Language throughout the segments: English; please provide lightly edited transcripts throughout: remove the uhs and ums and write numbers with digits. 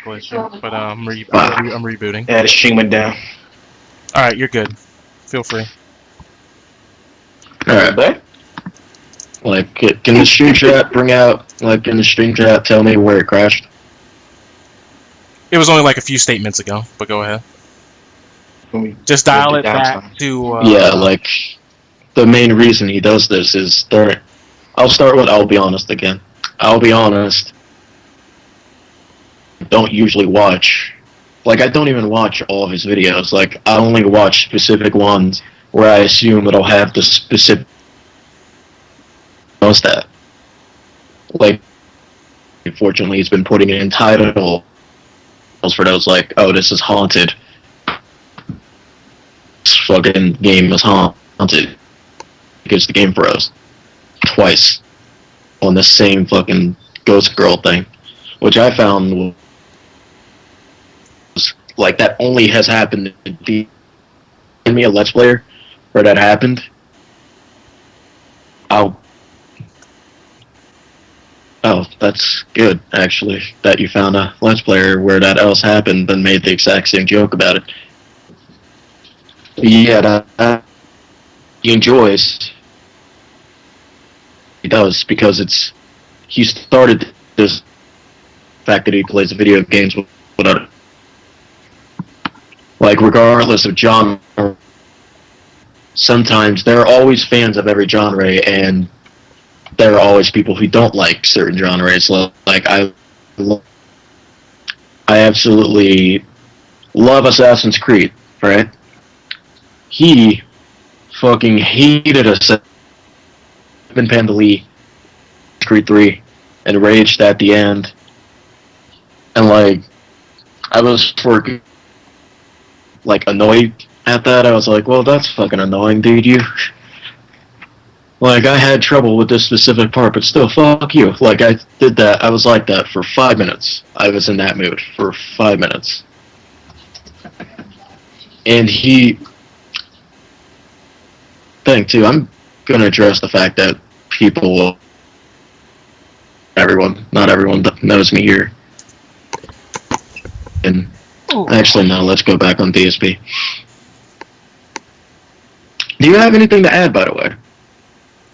but I'm rebooting. Yeah, the stream went down. All right, you're good. Feel free. Alright, But like, can the stream chat bring out, like, in the stream chat tell me where it crashed? It was only like a few statements ago, but go ahead. when we Just did dial the it back downtime. to. Yeah, like, the main reason he does this is I'll start with I'll be honest again. I'll be honest. Don't usually watch. Like, I don't even watch all of his videos. Like, I only watch specific ones where I assume it'll have the specific knows that. Like, unfortunately, he's been putting in titles for those, like, oh, this is haunted. This fucking game is haunted. Because the game froze. Twice. On the same fucking Ghost Girl thing. Which I found was, like, that only has happened in me a Let's Player where that happened. Oh, that's good, actually, that you found a Let's Player where that else happened and made the exact same joke about it. But yeah, he enjoys. He does, because he started this fact that he plays video games without, like, regardless of genre, sometimes there are always fans of every genre, and there are always people who don't like certain genres. Like, I absolutely love Assassin's Creed, right? He fucking hated Assassin's Creed Creed 3 and raged at the end. And, like, I was annoyed at that. I was like, well, that's fucking annoying, dude. Like, I had trouble with this specific part, but still, fuck you. Like, I did that. I was like that for 5 minutes. I was in that mood for 5 minutes. And too, I'm gonna address the fact that not everyone knows me here. And actually, no, let's go back on DSP. Do you have anything to add, by the way?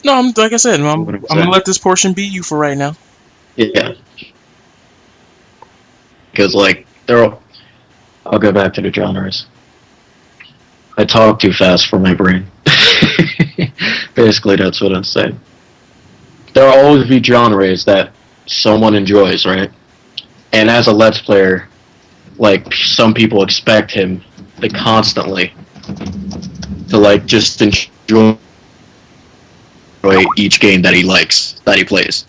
No, like I said, I'm gonna let this portion be you for right now. Yeah. Because, like, I'll go back to the genres. I talk too fast for my brain. Basically, that's what I'm saying. There'll always be genres that someone enjoys, right? And as a Let's Player, like, some people expect him to constantly to, like, just enjoy each game that he likes, that he plays.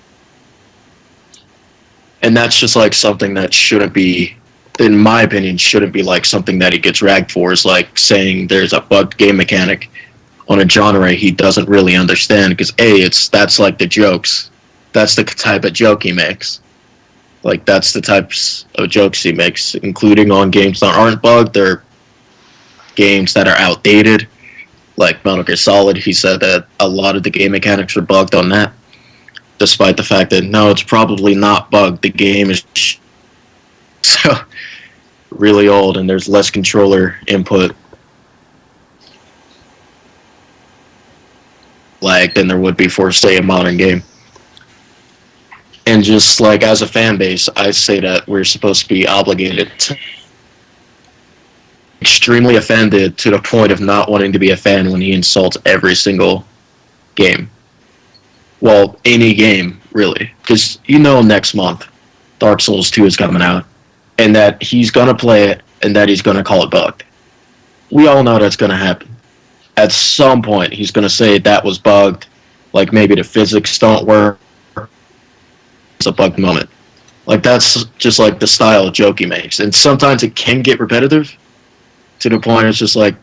And that's just, like, something that shouldn't be, in my opinion, shouldn't be, like, something that he gets ragged for. Is like saying there's a bugged game mechanic on a genre he doesn't really understand, because that's like the jokes. That's the type of joke he makes. Like, that's the types of jokes he makes, including on games that aren't bugged. They're games that are outdated. Like Metal Gear Solid, he said that a lot of the game mechanics are bugged on that. Despite the fact that, no, it's probably not bugged. The game is so really old, and there's less controller input lag than there would be for, say, a modern game. And just, like, as a fan base, I say that we're supposed to be obligated to extremely offended to the point of not wanting to be a fan when he insults every single game. Well, any game, really. Because next month, Dark Souls 2 is coming out, and that he's going to play it, and that he's going to call it bugged. We all know that's going to happen. At some point, he's going to say that was bugged, like maybe the physics don't work. It's a bugged moment. Like, that's just, like, the style of joke he makes. And sometimes it can get repetitive, to the point it's just like,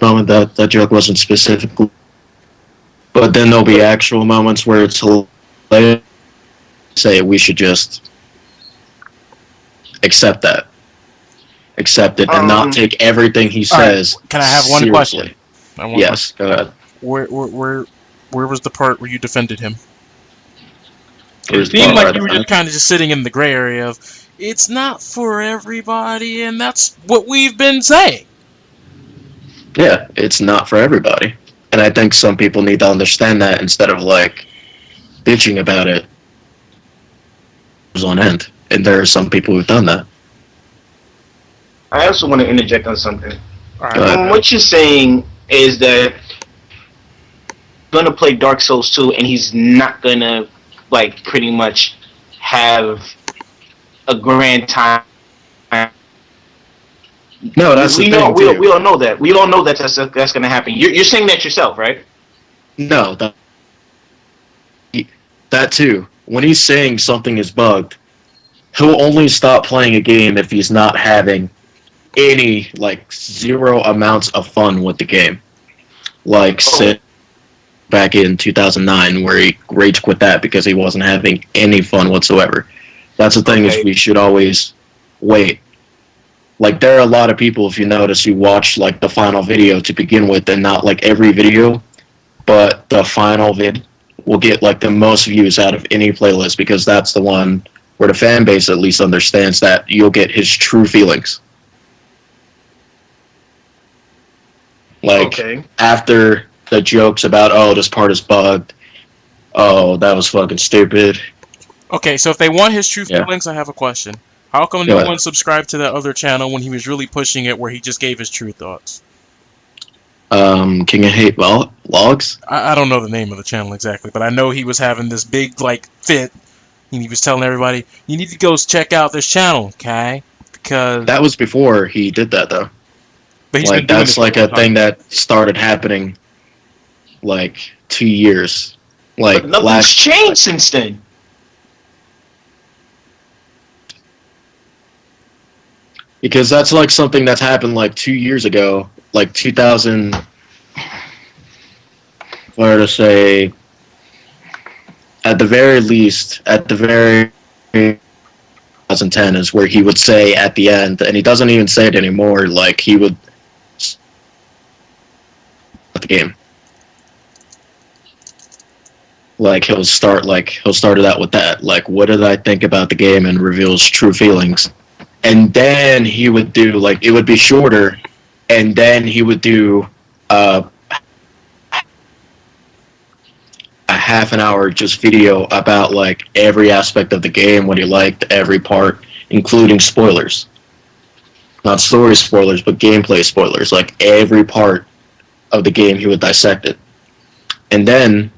moment that joke wasn't specific. But then there'll be actual moments where it's hilarious. Say we should just accept it, and not take everything he says. Right. Can I have one seriously. Question? Yes, go ahead. Where was the part where you defended him? It seemed like you were just kind of just sitting in the gray area of it's not for everybody, and that's what we've been saying. Yeah, it's not for everybody. And I think some people need to understand that instead of like bitching about it on end. And there are some people who've done that. I also want to interject on something. All right. What you're saying is that gonna play Dark Souls 2 and he's not gonna like pretty much have a grand time. No, that's we the know thing, we all know that. We all know that's gonna happen. You're saying that yourself, right? No, that too. When he's saying something is bugged, he'll only stop playing a game if he's not having any, like, zero amounts of fun with the game. Like, say, back in 2009, where he rage quit that because he wasn't having any fun whatsoever. That's the thing, is we should always wait. Like, there are a lot of people, if you notice, who watch, like, the final video to begin with, and not, like, every video, but the final vid will get, like, the most views out of any playlist, because that's the one where the fan base at least understands that you'll get his true feelings. Like, after the jokes about, oh, this part is bugged, oh, that was fucking stupid. Okay, so if they want his true feelings, I have a question. How come no one subscribed to that other channel when he was really pushing it, where he just gave his true thoughts? King of Hate Logs? I don't know the name of the channel exactly, but I know he was having this big, like, fit, and he was telling everybody, you need to go check out this channel, okay? Because... That was before he did that, though. But he's like, that's like a thing that started happening, like, 2 years. Like, but nothing's changed since then. Because that's like something that's happened like 2 years ago, like 2000. Where to say, at the very least, at the very 2010 is where he would say at the end, and he doesn't even say it anymore. Like he would the game. Like he'll start it out with that. Like, what did I think about the game, and reveals true feelings. And then he would do, like, it would be shorter, and then he would do a half an hour just video about, like, every aspect of the game, what he liked, every part, including spoilers. Not story spoilers, but gameplay spoilers. Like, every part of the game he would dissect it. And then,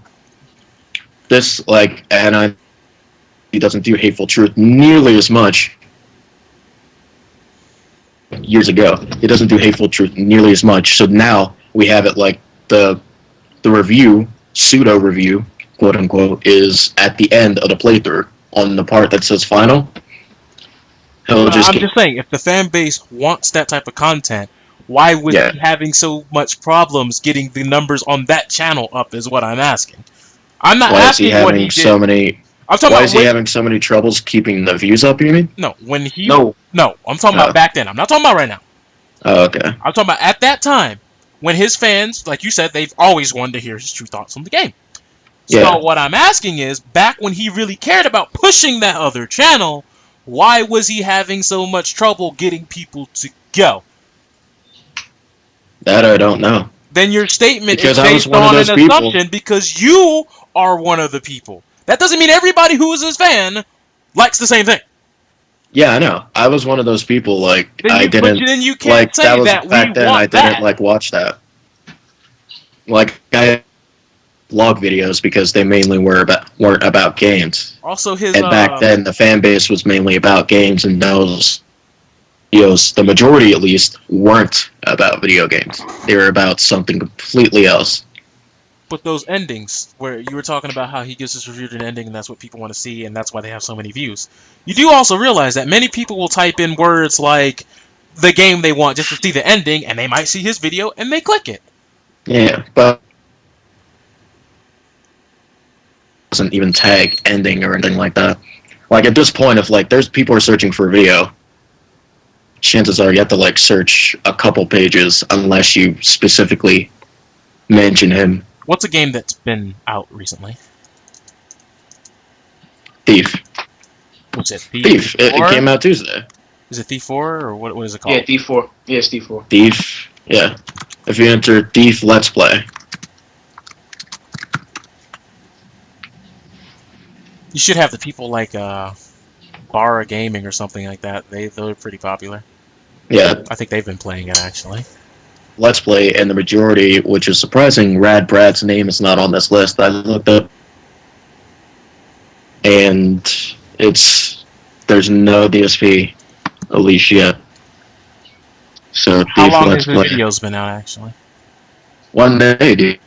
this, like, he doesn't do Hateful Truth nearly as much. Years ago, he doesn't do Hateful Truth nearly as much. So now we have it like the review, pseudo review, quote unquote, is at the end of the playthrough on the part that says final. I'm just saying, if the fan base wants that type of content, why was he having so much problems getting the numbers on that channel up? Is what I'm asking. I'm not asking what he did. Why is he having so many troubles keeping the views up, you mean? No, No, I'm talking about back then. I'm not talking about right now. Oh, okay. I'm talking about at that time, when his fans, like you said, they've always wanted to hear his true thoughts on the game. So what I'm asking is, back when he really cared about pushing that other channel, why was he having so much trouble getting people to go? That I don't know. Then your statement is based on an assumption because you are one of the people. That doesn't mean everybody who is his fan likes the same thing. Yeah, I know. I was one of those people. Like, I didn't. But then you can't say that was that back then. I didn't like watch that. Like, I vlog videos because they mainly weren't about games. Also, and back then the fan base was mainly about games, and those videos, the majority at least, weren't about video games. They were about something completely else. But those endings, where you were talking about how he gives us reviewed an ending, and that's what people want to see, and that's why they have so many views. You do also realize that many people will type in words like the game they want just to see the ending, and they might see his video, and they click it. Yeah, but doesn't even tag ending or anything like that. Like, at this point, if, like, there's people are searching for a video, chances are you have to, like, search a couple pages unless you specifically mention him. What's a game that's been out recently? Thief. What's it? Thief. It came out Tuesday. Is it Thief 4 or what is it called? Yeah, Thief 4. Yeah, it's Thief 4. Thief. Yeah. If you enter Thief Let's Play. You should have the people like Barra Gaming or something like that. They're pretty popular. Yeah. I think they've been playing it actually. Let's Play, and the majority, which is surprising, Rad Brad's name is not on this list. I looked up, and there's no DSP release yet. So How Thief long Let's has the Play. videos been out actually? 1 day, dude.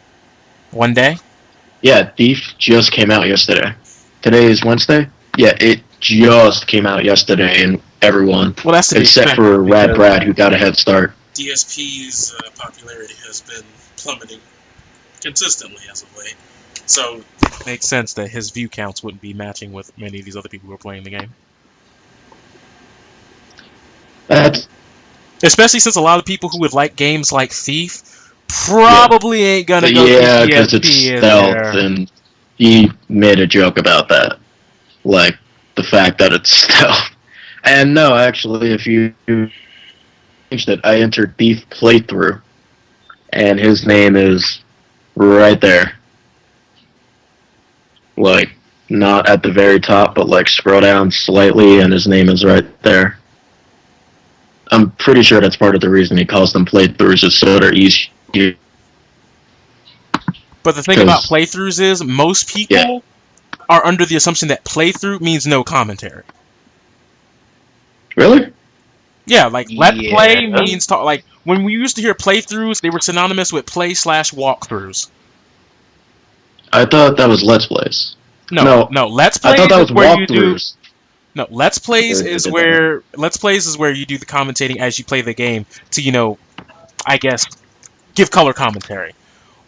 1 day? Yeah, Thief just came out yesterday. Today is Wednesday? Yeah, it just came out yesterday, and everyone, Well, that's to be except expected for Rad because Brad, who got a head start. DSP's popularity has been plummeting consistently as of late. So it makes sense that his view counts wouldn't be matching with many of these other people who are playing the game. That's Especially since a lot of people who would like games like Thief probably ain't gonna go yeah, see because it's DSP in stealth, there. and he made a joke about that, like the fact that it's stealth. And no, actually, if you changed it, I entered Thief playthrough, and his name is right there. Like, not at the very top, but like scroll down slightly, and his name is right there. I'm pretty sure that's part of the reason he calls them playthroughs, is so they're easy. But the thing about playthroughs is most people are under the assumption that playthrough means no commentary. Really? Yeah, like let's play means talk. Like when we used to hear playthroughs, they were synonymous with play/walkthroughs. I thought that was Let's Plays. No. Let's plays I thought that was is where you do. walkthroughs. No, Let's Plays is where you do the commentating as you play the game to, I guess, give color commentary.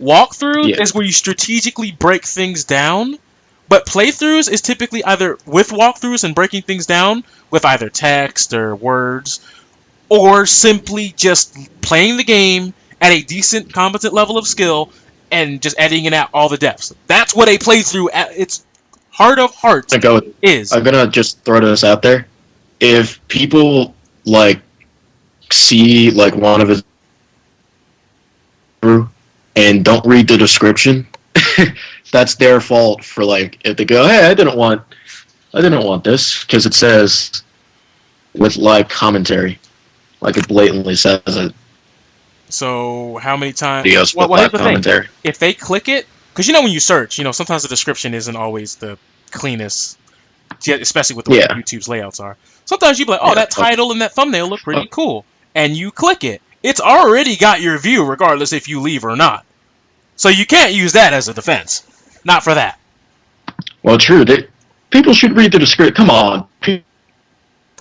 Walkthrough is where you strategically break things down, but playthroughs is typically either with walkthroughs and breaking things down with either text or words, or simply just playing the game at a decent, competent level of skill and just editing out all the depths. That's what a playthrough at its heart of hearts is. I'm gonna just throw this out there. If people see one of his and don't read the description, that's their fault for if they go, hey, I didn't want this because it says with live commentary, it blatantly says it. So how many times? Here's the thing. If they click it, because when you search, sometimes the description isn't always the cleanest, especially with the way YouTube's layouts are. Sometimes you be like, that title and that thumbnail look pretty cool, and you click it. It's already got your view, regardless if you leave or not. So you can't use that as a defense. Not for that. Well, true. People should read the description. Come on.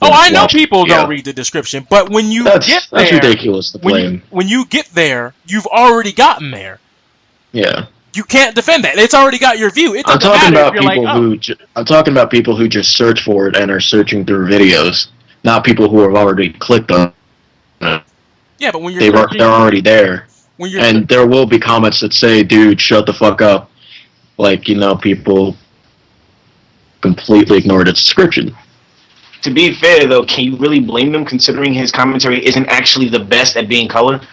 I know people don't read the description, but when you get there... That's ridiculous to blame. When you get there, you've already gotten there. Yeah. You can't defend that. It's already got your view. I'm talking about people who just search for it and are searching through videos, not people who have already clicked on it. Yeah, but when they're already there. And there will be comments that say, dude, shut the fuck up. People completely ignored its description. To be fair, though, can you really blame them considering his commentary isn't actually the best at being colored?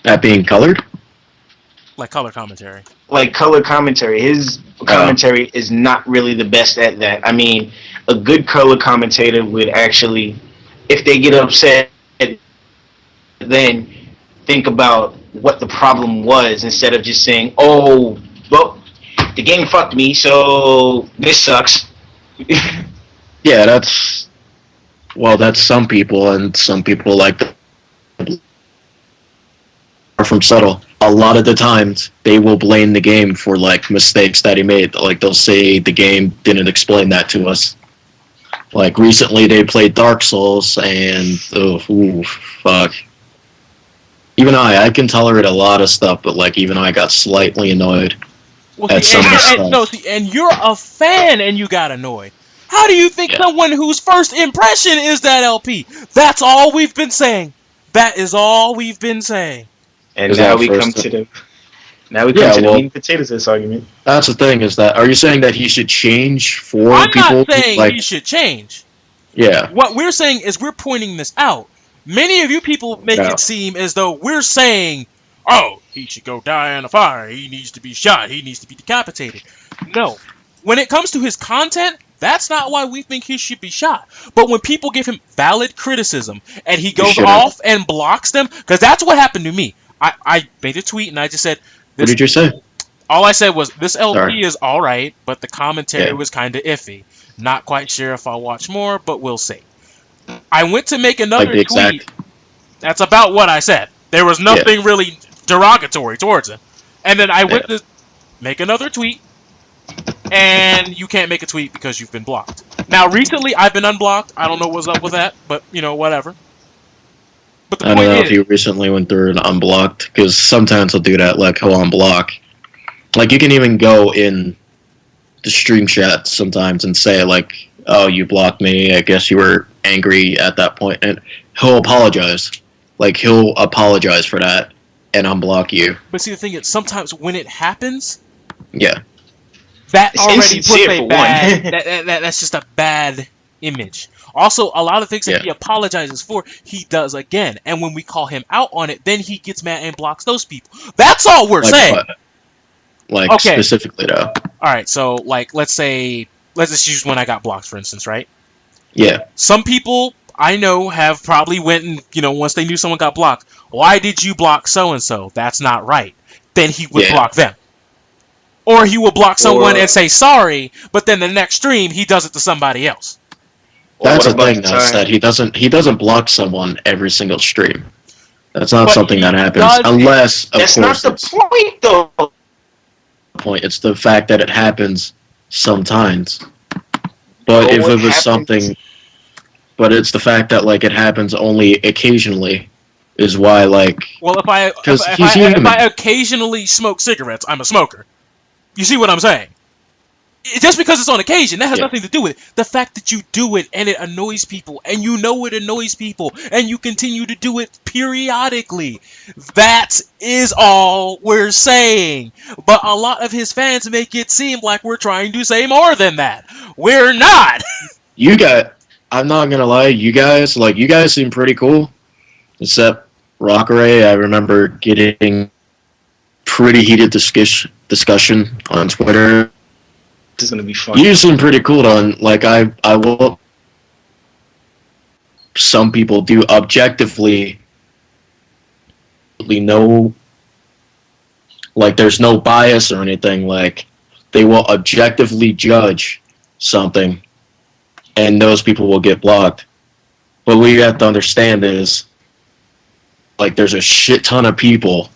At being colored? Like color commentary. Like color commentary. His commentary is not really the best at that. I mean, a good color commentator would actually, if they get upset, then think about what the problem was instead of just saying, oh, well, the game fucked me, so this sucks. Yeah, that's some people, and some people like are from subtle. A lot of the times, they will blame the game for mistakes that he made. They'll say the game didn't explain that to us. Recently, they played Dark Souls, and fuck. Even I can tolerate a lot of stuff, but even I got slightly annoyed at some of the stuff. And you're a fan, and you got annoyed. How do you think someone whose first impression is that LP? That's all we've been saying. That is all we've been saying. And now we come to the... Now we come to the meat and potatoes of this argument. That's the thing, is that, are you saying that he should change for I'm people? not saying he should change. Yeah. What we're saying is we're pointing this out. Many of you people make it seem as though we're saying, oh, he should go die in a fire. He needs to be shot. He needs to be decapitated. No. When it comes to his content, that's not why we think he should be shot. But when people give him valid criticism and he goes off and blocks them, because that's what happened to me. I made a tweet and I just said, what did you say? All I said was, this LP is alright, but the commentary was kind of iffy. Not quite sure if I'll watch more, but we'll see. I went to make another tweet. That's about what I said. There was nothing really derogatory towards it. And then I went to make another tweet, and you can't make a tweet because you've been blocked. Now, recently, I've been unblocked. I don't know what's up with that, but, whatever. But I don't know if you recently went through and unblocked, because sometimes he'll do that, like, he'll unblock. Like, you can even go in the stream chat sometimes and say, like, oh, you blocked me, I guess you were angry at that point, and he'll apologize. Like, he'll apologize for that and unblock you. But see, the thing is, sometimes when it happens, that it's already puts a bad, that's just a bad image. Also, a lot of things that he apologizes for, he does again. And when we call him out on it, then he gets mad and blocks those people. That's all we're saying. Like, specifically, though. Alright, so, like, let's just use when I got blocked, for instance, right? Yeah. Some people I know have probably went and, once they knew someone got blocked, why did you block so-and-so? That's not right. Then he would block them. Or he will block someone and say sorry, but then the next stream, he does it to somebody else. That's the thing, though, is that he doesn't block someone every single stream. That's not something that happens, unless, of course... That's not the point, though! It's the fact that it happens sometimes. But if it was something... But it's the fact that, like, it happens only occasionally is why, like... Well, if I occasionally smoke cigarettes, I'm a smoker. You see what I'm saying? Just because it's on occasion, that has nothing to do with it. The fact that you do it and it annoys people, and you know it annoys people, and you continue to do it periodically. That is all we're saying. But a lot of his fans make it seem like we're trying to say more than that. We're not! I'm not gonna lie, you guys seem pretty cool. Except Rockeray, I remember getting pretty heated discussion on Twitter. This is gonna be fun. You seem pretty cool on, like, I will... Some people do objectively know, like, there's no bias or anything, like, they will objectively judge something, and those people will get blocked. But what you have to understand is, like, there's a shit ton of people,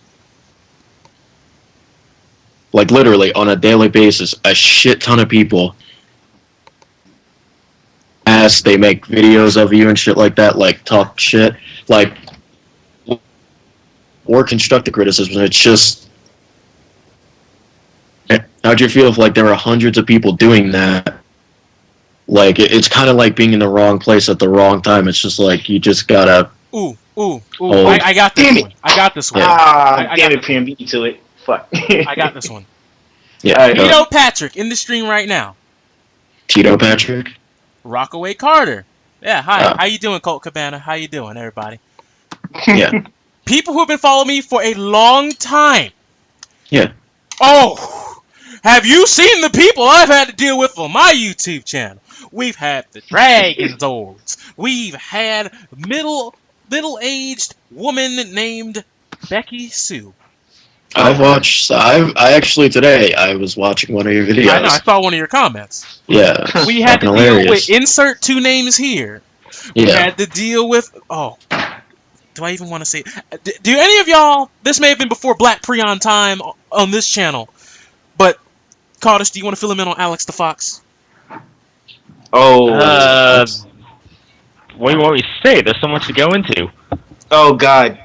like, literally, on a daily basis, a shit ton of people, as they make videos of you and shit like that, like, talk shit, like, or constructive criticism. It's just, how'd you feel if, like, there were hundreds of people doing that? Like, it's kind of like being in the wrong place at the wrong time. It's just like, you just gotta... Ooh. I got this one. I got this one. Damn it, Preon, beat me to it. Fuck. I got this one. Yeah. Tito Patrick in the stream right now. Tito Patrick? Rockaway Carter. Yeah, hi. How you doing, Colt Cabana? How you doing, everybody? Yeah. People who have been following me for a long time. Yeah. Oh, have you seen the people I've had to deal with on my YouTube channel? We've had the Dragon Zords. We've had middle-aged woman named Becky Sue. I actually today, I was watching one of your videos. I know, I saw one of your comments. Yeah. We had to deal with, insert two names here. We had to deal with, do I even want to say it? Do any of y'all, this may have been before Black Preon time on this channel, but, Cardish, do you want to fill him in on Alex the Fox? What do you want me to say? There's so much to go into. Oh, God.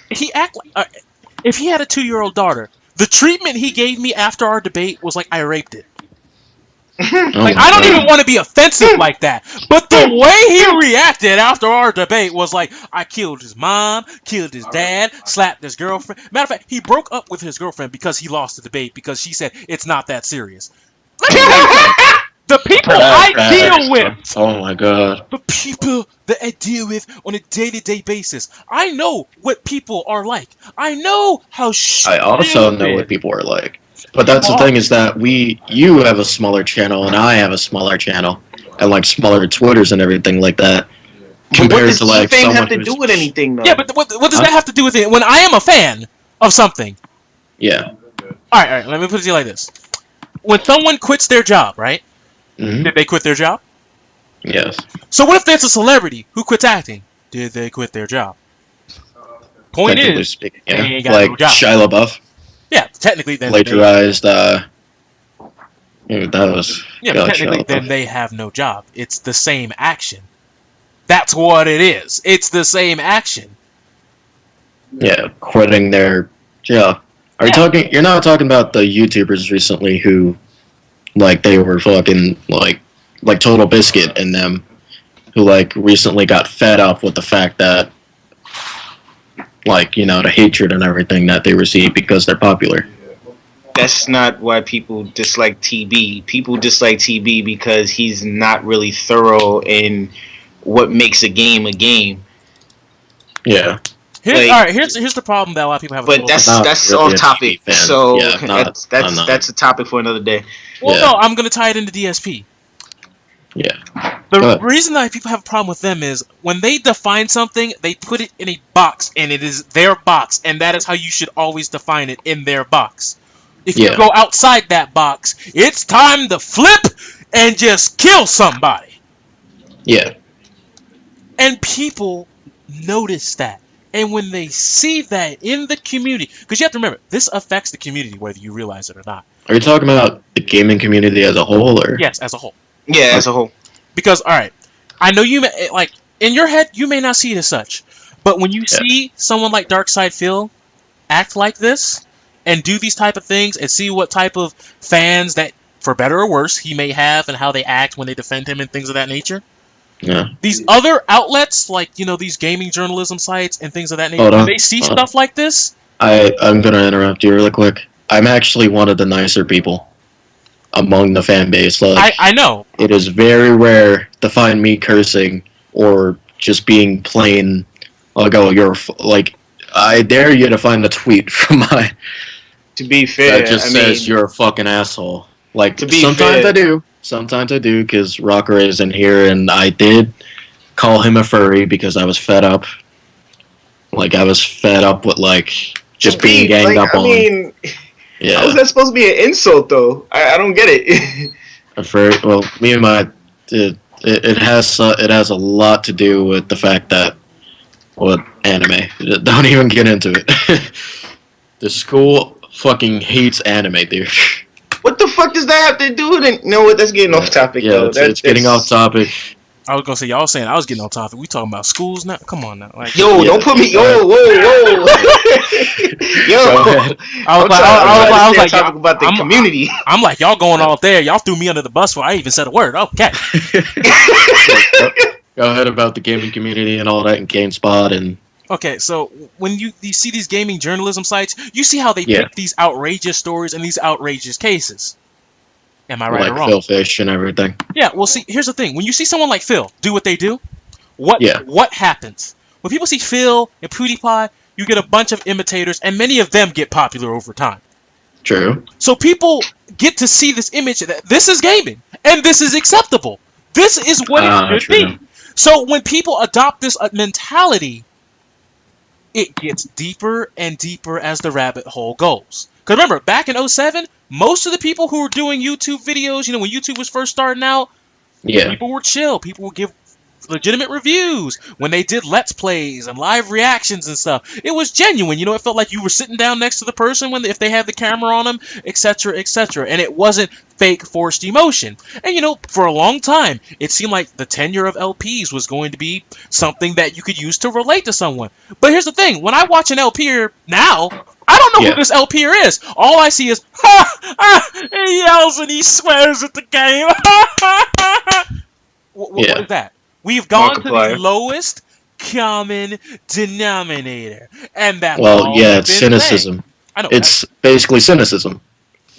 He act like, if he had a 2-year-old daughter, the treatment he gave me after our debate was like I raped it. Like, I don't even want to be offensive like that. But the way he reacted after our debate was like, I killed his mom, killed his dad, slapped his girlfriend. Matter of fact, he broke up with his girlfriend because he lost the debate because she said it's not that serious. Let me tell you something. The people I deal with. Oh my god. The people that I deal with on a day-to-day basis. I know what people are like. I know how I also know what people are like. But that's the thing is that you have a smaller channel and I have a smaller channel and like smaller Twitters and everything like that. Compared to like someone have to do with anything though. Yeah, but what does that have to do with it? When I am a fan of something. Yeah. All right. Let me put it to you like this: when someone quits their job, right? Mm-hmm. Did they quit their job? Yes. So what if there's a celebrity who quits acting? Did they quit their job? Point is, speaking, they ain't got like no job. Shia LaBeouf. Yeah, technically then plagiarized. That was. Yeah, but technically then they have no job. It's the same action. That's what it is. It's the same action. Yeah, quitting their job. Are you talking? You're not talking about the YouTubers recently who, like, they were fucking like Total Biscuit and them, who like recently got fed up with the fact that, like, you know, the hatred and everything that they receive because they're popular. That's not why people dislike TB. People dislike TB because he's not really thorough in what makes a game a game. Yeah. Here's the problem that a lot of people have. But that's really off topic. So yeah, that's a topic for another day. Well, no, I'm gonna tie it into DSP. Yeah. The reason that people have a problem with them is when they define something, they put it in a box, and it is their box, and that is how you should always define it, in their box. If you go outside that box, it's time to flip and just kill somebody. Yeah. And people notice that. And when they see that in the community, because you have to remember, this affects the community whether you realize it or not. Are you talking about the gaming community as a whole, or? Yes, as a whole. Yeah, as a whole. Because, alright, I know you may, like, in your head, you may not see it as such. But when you see someone like Darkside Phil act like this, and do these type of things, and see what type of fans that, for better or worse, he may have, and how they act when they defend him and things of that nature. Yeah. These other outlets, like, you know, these gaming journalism sites and things of that nature, when they see stuff like this... I'm going to interrupt you really quick. I'm actually one of the nicer people among the fan base. Like, I know. It is very rare to find me cursing or just being plain, like, oh, like, I dare you to find a tweet from my... To be fair, that just says you're a fucking asshole. Like, sometimes fair. I do. Sometimes I do, because Rocker is in here, and I did call him a furry because I was fed up. Like, I was fed up with, like, just being ganged up on. Yeah. How is that supposed to be an insult, though? I don't get it. A furry, well, me and my... It has a lot to do with the fact that... Well, anime. Don't even get into it. The school fucking hates anime, dude. What the fuck does that have to do with it? You know what? That's getting off topic, though. It's getting off topic. I was gonna say, y'all saying I was getting on topic. We talking about schools now? Come on now. Like, don't put me... Whoa. I was like, talking about the community. I'm like, y'all going all there. Y'all threw me under the bus before I even said a word. Okay. Go ahead about the gaming community and all that, and GameSpot and... Okay, so when you see these gaming journalism sites, you see how they pick these outrageous stories and these outrageous cases. Am I right or wrong? Like Phil Fish and everything. Yeah, well, see, here's the thing. When you see someone like Phil do what they do, what happens? When people see Phil and PewDiePie, you get a bunch of imitators, and many of them get popular over time. True. So people get to see this image that this is gaming, and this is acceptable. This is what it should be. So when people adopt this mentality, it gets deeper and deeper as the rabbit hole goes. Because remember, back in 2007, most of the people who were doing YouTube videos, you know, when YouTube was first starting out, people were chill. People would give legitimate reviews. When they did Let's Plays and live reactions and stuff, it was genuine. You know, it felt like you were sitting down next to the person if they had the camera on them, etc., etc. And it wasn't fake forced emotion. And, you know, for a long time, it seemed like the tenure of LPs was going to be something that you could use to relate to someone. But here's the thing. When I watch an LP now, I I don't know who this LP is. All I see is he yells and he swears at the game. What is that? We've gone to the lowest common denominator, and that's all it's cynicism. I know it's basically cynicism.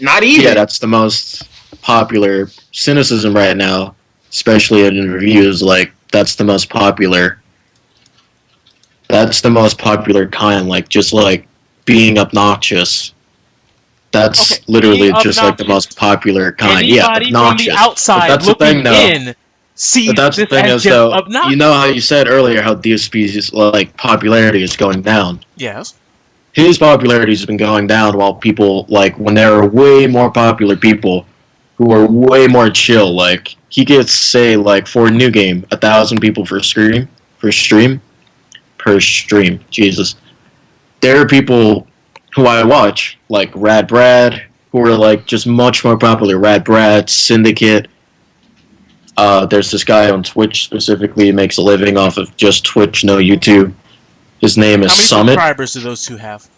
Not even. Yeah, that's the most popular cynicism right now, especially in reviews. Like that's the most popular. That's the most popular kind. Like just like being obnoxious. That's literally just like the most popular kind. Anybody obnoxious. From the outside that's looking the thing, in sees but that's this the thing as is though. obnoxious. You know how you said earlier how DSP's like popularity is going down. Yes. His popularity has been going down while people like when there are way more popular people who are way more chill. Like he gets say like for a new game 1,000 people per stream. Jesus, there are people who I watch like Rad Brad who are like just much more popular. Rad Brad, Syndicate. There's this guy on Twitch specifically who makes a living off of just Twitch, no YouTube. His name is Summit. How many subscribers do those two have?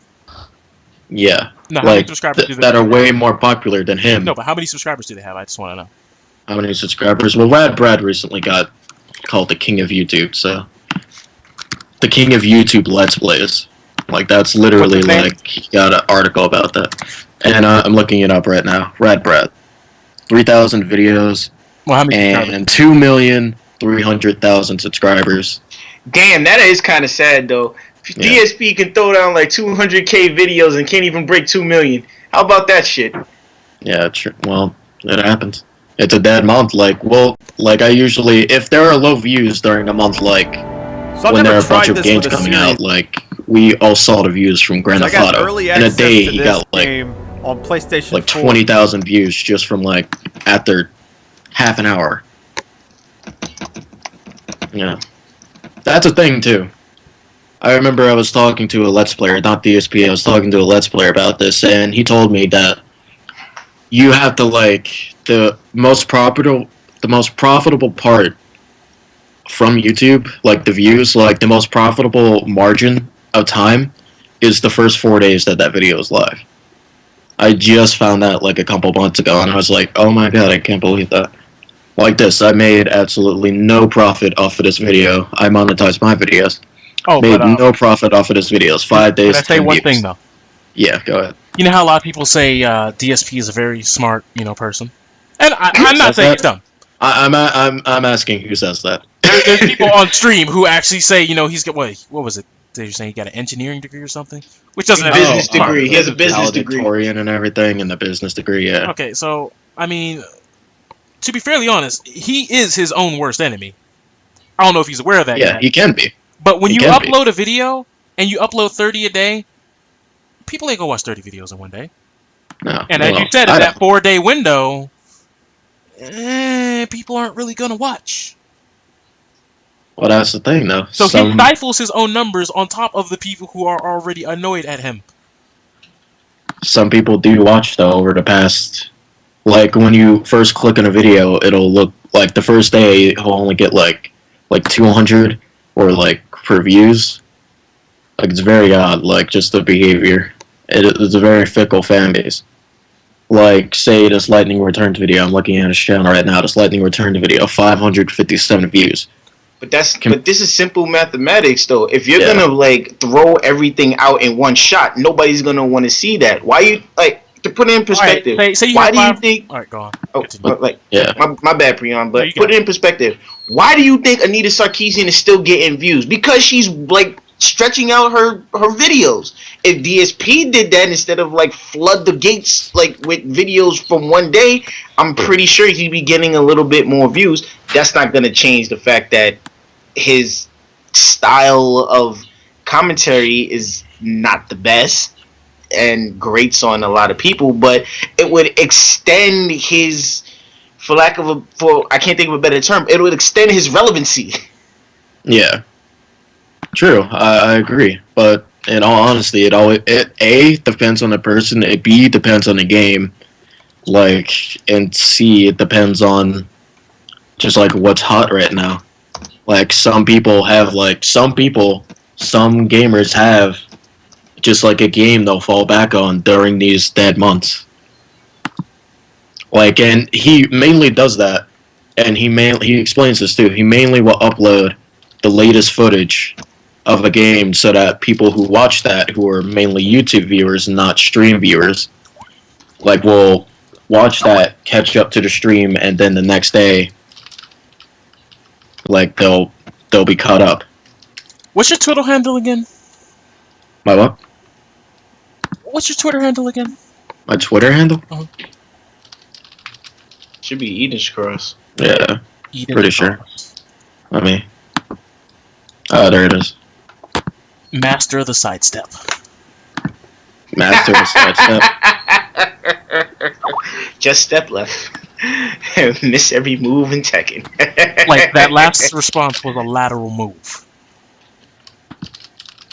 Yeah. No, how many subscribers do they that are way more popular than him. No, but how many subscribers do they have? I just want to know. How many subscribers? Well, Rad Brad recently got called the king of YouTube, so... The king of YouTube Let's Plays. Like, that's literally, like, he got an article about that. And I'm looking it up right now. Rad Brad. 3,000 videos. Well, how many and 2,300,000 subscribers. Damn, that is kind of sad, though. Yeah. DSP can throw down like 200K videos and can't even break 2 million. How about that shit? Yeah, sure. Well, it happens. It's a dead month. Like, I usually, if there are low views during a month, like, when there are a bunch of games coming out, like, we all saw the views from Grand Theft Auto. In a day, he got, like, on PlayStation like 20,000 views just from, like, after half an hour. Yeah. That's a thing, too. I remember I was talking to a Let's Player, not DSP, I was talking to a Let's Player about this, and he told me that you have to, like, the most profitable part from YouTube, like the views, like the most profitable margin of time is the first 4 days that video is live. I just found that like a couple months ago, and I was like, oh my god, I can't believe that. Like this, I made absolutely no profit off of this video. I monetized my videos. Made no profit off of this videos. 5 days. Can I say one thing though? Yeah, go ahead. You know how a lot of people say DSP is a very smart, person, and I'm not saying he's dumb. I'm asking who says that. There's people on stream who actually say, he's got what was it? You're saying he got an engineering degree or something, which doesn't have business degree. He has a business degree, valedictorian and everything, and the business degree. Yeah. Okay, so I mean, to be fairly honest, he is his own worst enemy. I don't know if he's aware of that. Yeah, he can be. But when you upload a video and you upload 30 a day, people ain't gonna watch 30 videos in one day. No. And as you said, in that 4-day window, people aren't really gonna watch. Well, that's the thing, though. So he stifles his own numbers on top of the people who are already annoyed at him. Some people do watch, though, over the past... Like, when you first click on a video, it'll look like the first day, he'll only get, like 200 or, like, per views. Like, it's very odd, like, just the behavior. It's a very fickle fan base. Like, say, this Lightning Returns video, I'm looking at his channel right now, this Lightning Returns video, 557 views. But this is simple mathematics, though. If you're gonna like throw everything out in one shot, nobody's gonna want to see that. Why you like to put it in perspective? Right, why do you think? All right, go on. Oh, my bad, Preon. But No, put it in perspective. Why do you think Anita Sarkeesian is still getting views? Because she's like stretching out her videos. If DSP did that instead of like flood the gates like with videos from one day, I'm pretty sure he'd be getting a little bit more views. That's not gonna change the fact that his style of commentary is not the best and grates on a lot of people, but it would extend his, I can't think of a better term, it would extend his relevancy. Yeah. True, I agree, but in all honesty, it A, depends on the person, B, depends on the game, like, and C, it depends on just, like, what's hot right now. Like, some gamers have just like a game they'll fall back on during these dead months. Like, and he mainly does that, and he explains this too. He mainly will upload the latest footage of a game so that people who watch that, who are mainly YouTube viewers and not stream viewers, like, will watch that, catch up to the stream, and then the next day, like, they'll be caught up. What's your Twitter handle again? My what? What's your Twitter handle again? My Twitter handle? Should be EdensCross. Yeah, Eden pretty sure. Cross. I mean, there it is. Master of the sidestep. Master of sidestep. Just step left. Miss every move in Tekken. Like, that last response was a lateral move.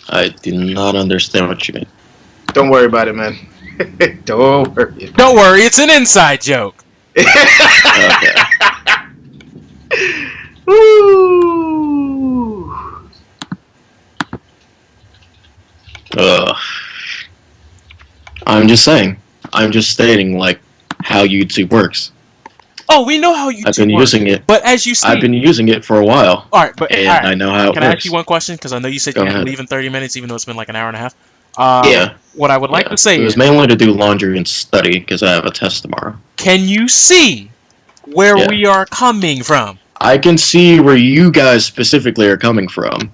I do not understand what you mean. Don't worry about it, man. Don't worry. Don't worry, it's an inside joke. Okay. Woo! I'm just saying. I'm just stating, like, how YouTube works. Oh, we know how YouTube I've been works, using it. but as you see... I've been using it for a while. Alright, but... And alright. I know how it Can works. I ask you one question? Because I know you said Go you had to ahead. leave in 30 minutes, even though it's been like an hour and a half. Yeah. What I would like to say it was is... mainly to do laundry and study, because I have a test tomorrow. Can you see where Yeah. we are coming from? I can see where you guys specifically are coming from,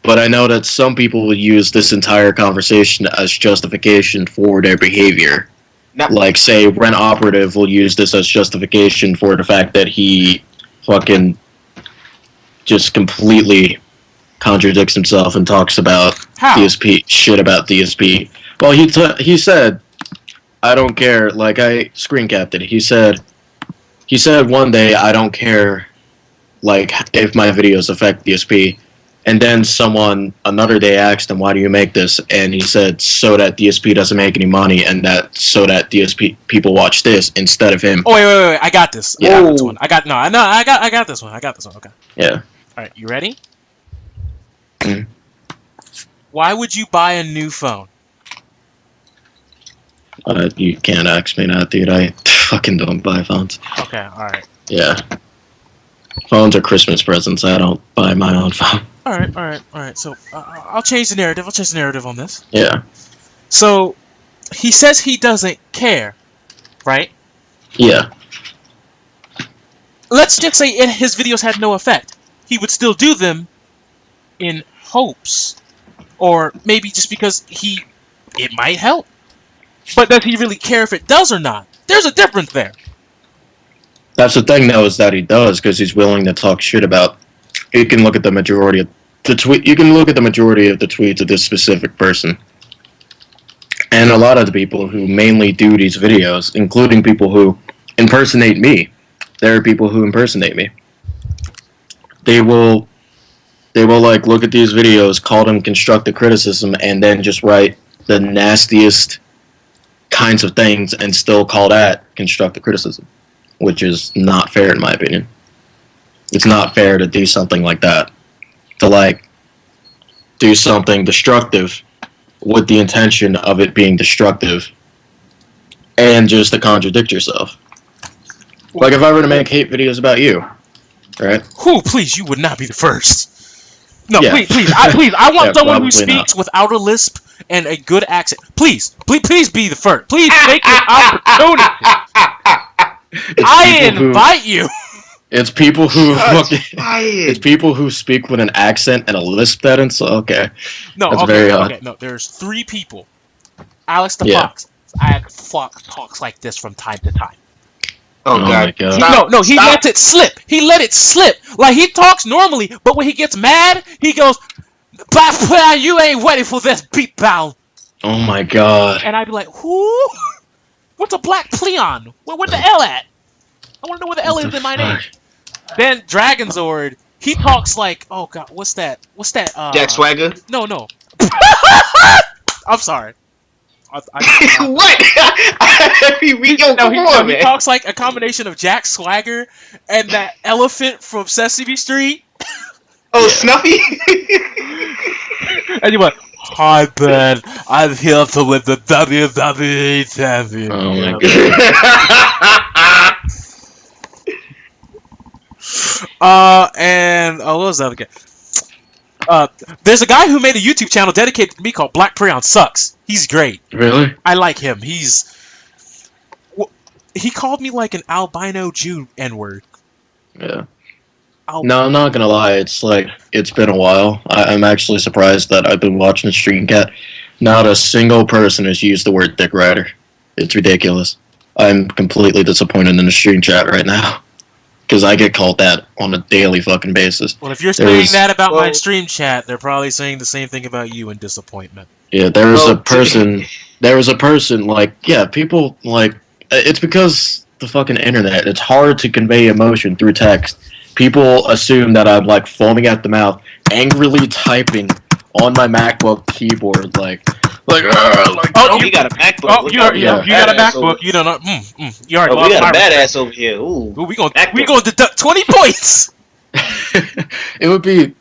but I know that some people will use this entire conversation as justification for their behavior. Not- Like, say, Rent Operative will use this as justification for the fact that he fucking just completely contradicts himself and talks about How? DSP, shit about DSP. Well, he said, I don't care, like, I screen capped it. He said one day, I don't care, like, if my videos affect DSP. And then someone another day asked him, why do you make this? And he said, so that DSP doesn't make any money, and so that DSP people watch this instead of him. Oh, wait. I got this. Yeah. I got this one. I got this one. I got this one. Okay. Yeah. Alright, you ready? Mhm. Why would you buy a new phone? You can't ask me that, dude. I fucking don't buy phones. Okay, alright. Yeah. Phones are Christmas presents. I don't buy my own phone. Alright. So, I'll change the narrative. On this. Yeah. So, he says he doesn't care, right? Yeah. Let's just say his videos had no effect. He would still do them in hopes. Or maybe just because it might help. But does he really care if it does or not? There's a difference there. That's the thing, though, is that he does, because he's willing to talk shit about. You can look at the majority of the tweet. You can look at the majority of the tweets of this specific person, and a lot of the people who mainly do these videos, including people who impersonate me. There are people who impersonate me. They will like look at these videos, call them constructive criticism, and then just write the nastiest kinds of things, and still call that constructive criticism, which is not fair in my opinion. It's not fair to do something like that. To, like, do something destructive with the intention of it being destructive and just to contradict yourself. Like, if I were to make hate videos about you, right? Who, please, you would not be the first. No, Yeah. please, I want Yeah, someone who probably speaks not. without a lisp and a good accent. Please be the first. Please take your opportunity. I invite you. It's people who Fired. it's people who speak with an accent and a lisp that and so okay. No, That's okay, very odd. okay, no. There's 3 people. Alex the Yeah. Fox. Alex Fox talks like this from time to time. Oh, Oh God. my God. Stop. No, he Stop. lets it slip. He let it slip. Like, he talks normally, but when he gets mad, he goes, "Bah, you ain't ready for this beat bow." Oh my God. And I'd be like, who? What's a black Pleon? Where the L at? I want to know where the L is in my name. Then Dragonzord, he talks like, oh God, what's that? Jack Swagger? No. I'm sorry. What? Every week, yo, come on, He man. talks like a combination of Jack Swagger and that elephant from Sesame Street. Oh, Snuffy? And you're like, Hi Ben, I'm here to win the WWE Championship. Oh my god. And what was that again? There's a guy who made a YouTube channel dedicated to me called Black Preon Sucks. He's great. Really? I like him. He called me like an albino Jew N-word. Yeah. No, I'm not gonna lie. It's been a while. I'm actually surprised that I've been watching the Stream Cat. Not a single person has used the word dick rider. It's ridiculous. I'm completely disappointed in the stream chat right now because I get called that on a daily fucking basis. Well, if you're saying that about my stream chat, they're probably saying the same thing about you in disappointment. Yeah, there was a person. There was a person like people like it's because the fucking internet. It's hard to convey emotion through text. People assume that I'm like foaming at the mouth, angrily typing on my MacBook keyboard, like. You got a MacBook. Oh, you got a MacBook. You don't know. You already we got a badass over here. Ooh, we gonna deduct 20 points. It would be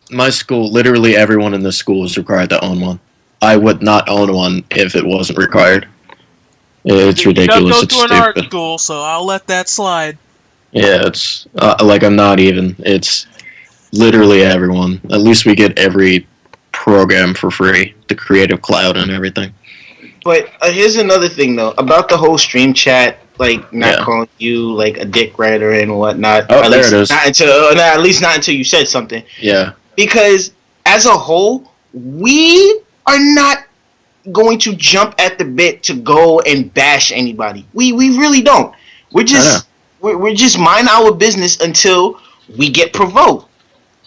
my school. Literally, everyone in this school is required to own one. I would not own one if it wasn't required. It's ridiculous. It's stupid. Go to an art school, so I'll let that slide. Yeah, it's like I'm not even. It's literally everyone. At least we get every program for free, the Creative Cloud and everything. But here's another thing though about the whole stream chat, like not calling you like a dick writer and whatnot. Oh, at there least it is. At least not until you said something. Yeah. Because as a whole, we are not going to jump at the bit to go and bash anybody. We really don't. We're just mind our business until we get provoked,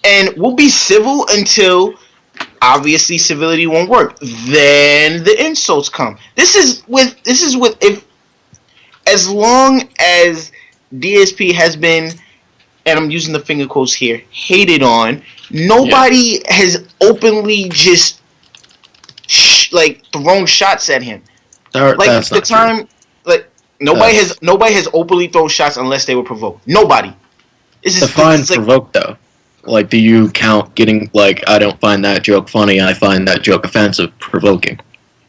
and we'll be civil until obviously civility won't work. Then the insults come. This is with if as long as DSP has been, and I'm using the finger quotes here, hated on, nobody has openly just thrown shots at him. Like the time, nobody has openly thrown shots unless they were provoked. Nobody. Define provoked though. Like, do you count getting I don't find that joke funny, I find that joke offensive, provoking?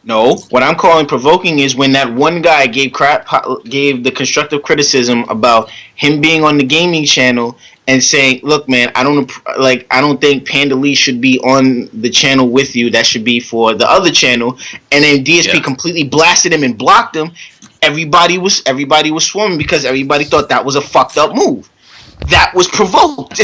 No, what I'm calling provoking is when that one guy gave the constructive criticism about him being on the gaming channel and saying, "Look, man, I don't think Panda Lee should be on the channel with you. That should be for the other channel." And then DSP completely blasted him and blocked him. Everybody was swarming because everybody thought that was a fucked up move. That was provoked.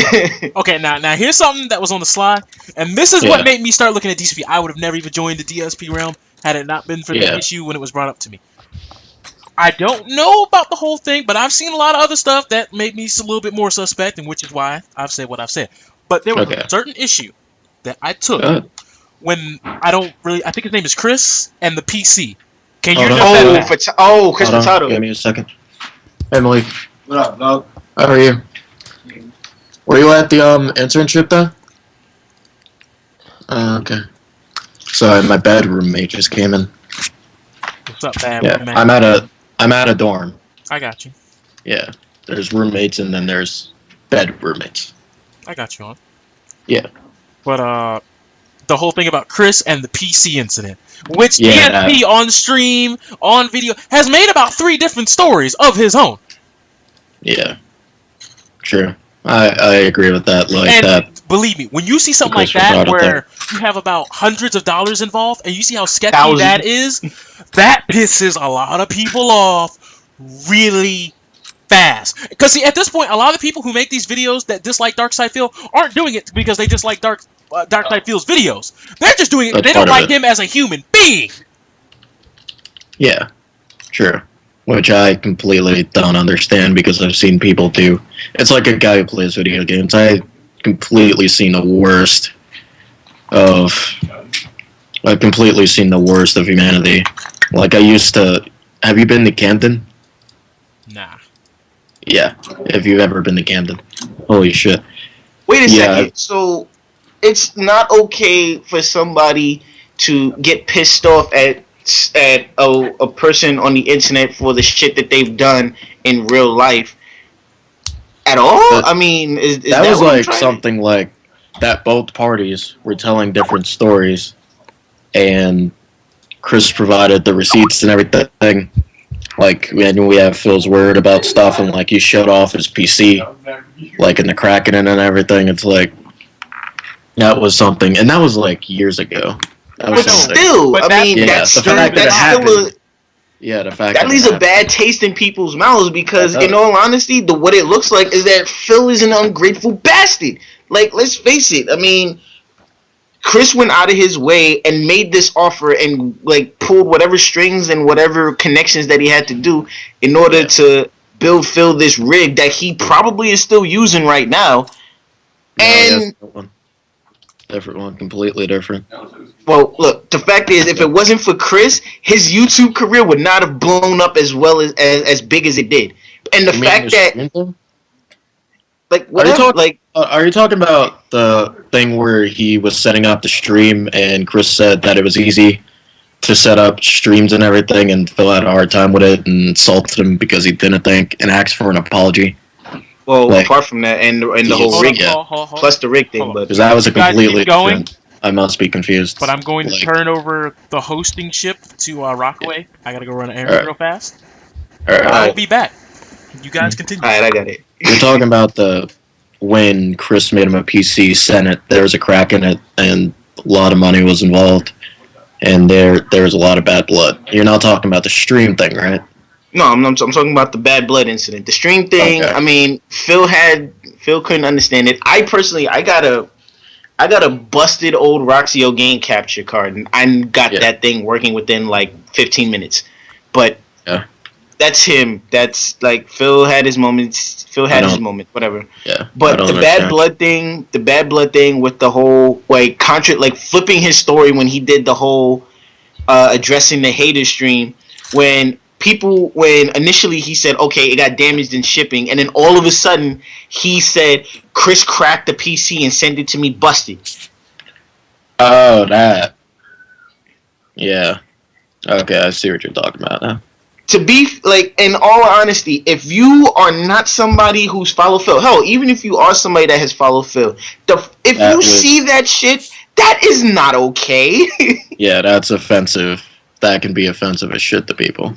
Okay, now here's something that was on the slide, and this is what made me start looking at DSP. I would have never even joined the DSP realm had it not been for the issue when it was brought up to me. I don't know about the whole thing, but I've seen a lot of other stuff that made me a little bit more suspect, and which is why I've said what I've said. But there was a certain issue that I took when I think his name is Chris and the PC. Can you Chris Furtado. Give me a second. Emily. What up, dog? How are you? Were you at the internship though? Okay. Sorry, my bad roommate just came in. What's up, bad roommate? I'm at a dorm. I got you. Yeah. There's roommates and then there's bed roommates. I got you on. Yeah. But the whole thing about Chris and the PC incident, which DSP on stream, on video, has made about 3 different stories of his own. Yeah. True. I agree with that. Believe me, when you see something like that where you have about hundreds of dollars involved and you see how sketchy that is, that pisses a lot of people off really fast. Because see, at this point, a lot of the people who make these videos that dislike Darkseid aren't doing it because they dislike Darkseid videos. They're just doing it. They don't like him as a human being. Yeah, true. Which I completely don't understand because I've seen people do. It's like a guy who plays video games. I've completely seen the worst of humanity. Like I used to. Have you been to Camden? Nah. Yeah. Have you ever been to Camden? Holy shit. Wait a second. So it's not okay for somebody to get pissed off at a person on the internet for the shit that they've done in real life at all? I mean, that was like something like that both parties were telling different stories and Chris provided the receipts and everything. Like, we have Phil's word about stuff, and like he showed off his PC, like in the Kraken and everything. It's like that was something, and that was like years ago. That was But something. still, But I mean, yeah, that's the still fact that it still happened. Yeah, the fact that leaves a bad taste in people's mouths because, That does. in all honesty, what it looks like is that Phil is an ungrateful bastard. Like, let's face it. I mean, Chris went out of his way and made this offer and like pulled whatever strings and whatever connections that he had to do in order to build Phil this rig that he probably is still using right now. No, And different one, completely different. well, look, the fact is, if it wasn't for Chris, his YouTube career would not have blown up as well as big as it did. And the fact that, like, whatever, Are you talking about the thing where he was setting up the stream and Chris said that it was easy to set up streams and everything, and Phil had a hard time with it and insulted him because he didn't think and asked for an apology? Well, apart from that, and the whole rig, plus the rig thing, but because that was a completely going. I must be confused. But I'm going to turn over the hosting ship to Rockaway. I gotta go run an errand real fast. I'll be back. You guys continue. Alright, I got it. You're talking about when Chris made him a PC Senate, there was a crack in it, and a lot of money was involved, and there was a lot of bad blood. You're not talking about the stream thing, right? No, I'm talking about the bad blood incident. The stream thing. Okay. I mean, Phil couldn't understand it. I got a busted old Roxio game capture card, and I got that thing working within like 15 minutes. But that's him. That's like Phil had his moments. His moment. Whatever. Yeah. But the bad blood thing with the whole like flipping his story when he did the whole addressing the hater stream when initially he said, okay, it got damaged in shipping, and then all of a sudden he said Chris cracked the PC and sent it to me busted. Oh, that. Yeah. Okay, I see what you're talking about now. To be like, in all honesty, if you are not somebody who's followed Phil, hell, even if you are somebody that has followed Phil, see that shit, that is not okay. Yeah, that's offensive. That can be offensive as shit to people.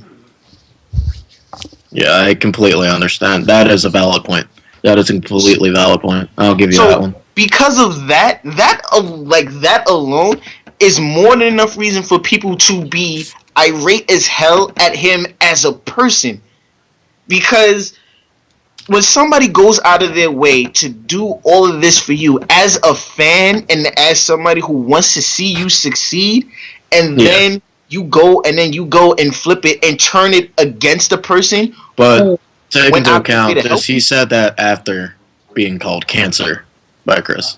Yeah, I completely understand. That is a valid point. That is a completely valid point. I'll give you that one. Because of that alone is more than enough reason for people to be irate as hell at him as a person. Because when somebody goes out of their way to do all of this for you as a fan and as somebody who wants to see you succeed, and then you go and flip it and turn it against the person. But take into account this, he said that after being called cancer by Chris.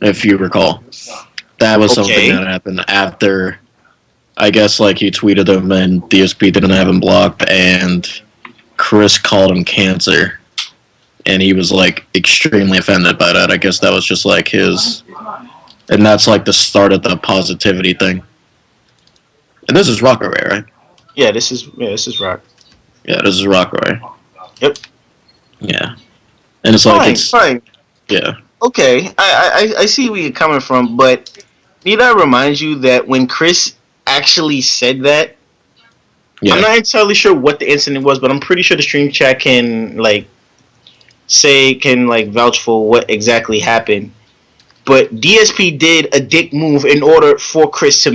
If you recall. That was something that happened after, I guess, like he tweeted him and DSP didn't have him blocked, and Chris called him cancer. And he was like extremely offended by that. I guess that was just like his, and that's like the start of the positivity thing. And this is Rockaway, right? Yeah, this is Rock. Yeah, this is Rockaway. Yep. Yeah. And it's fine. Yeah. Okay, I see where you're coming from, but need I remind you that when Chris actually said that, I'm not entirely sure what the incident was, but I'm pretty sure the stream chat can vouch for what exactly happened. But DSP did a dick move in order for Chris to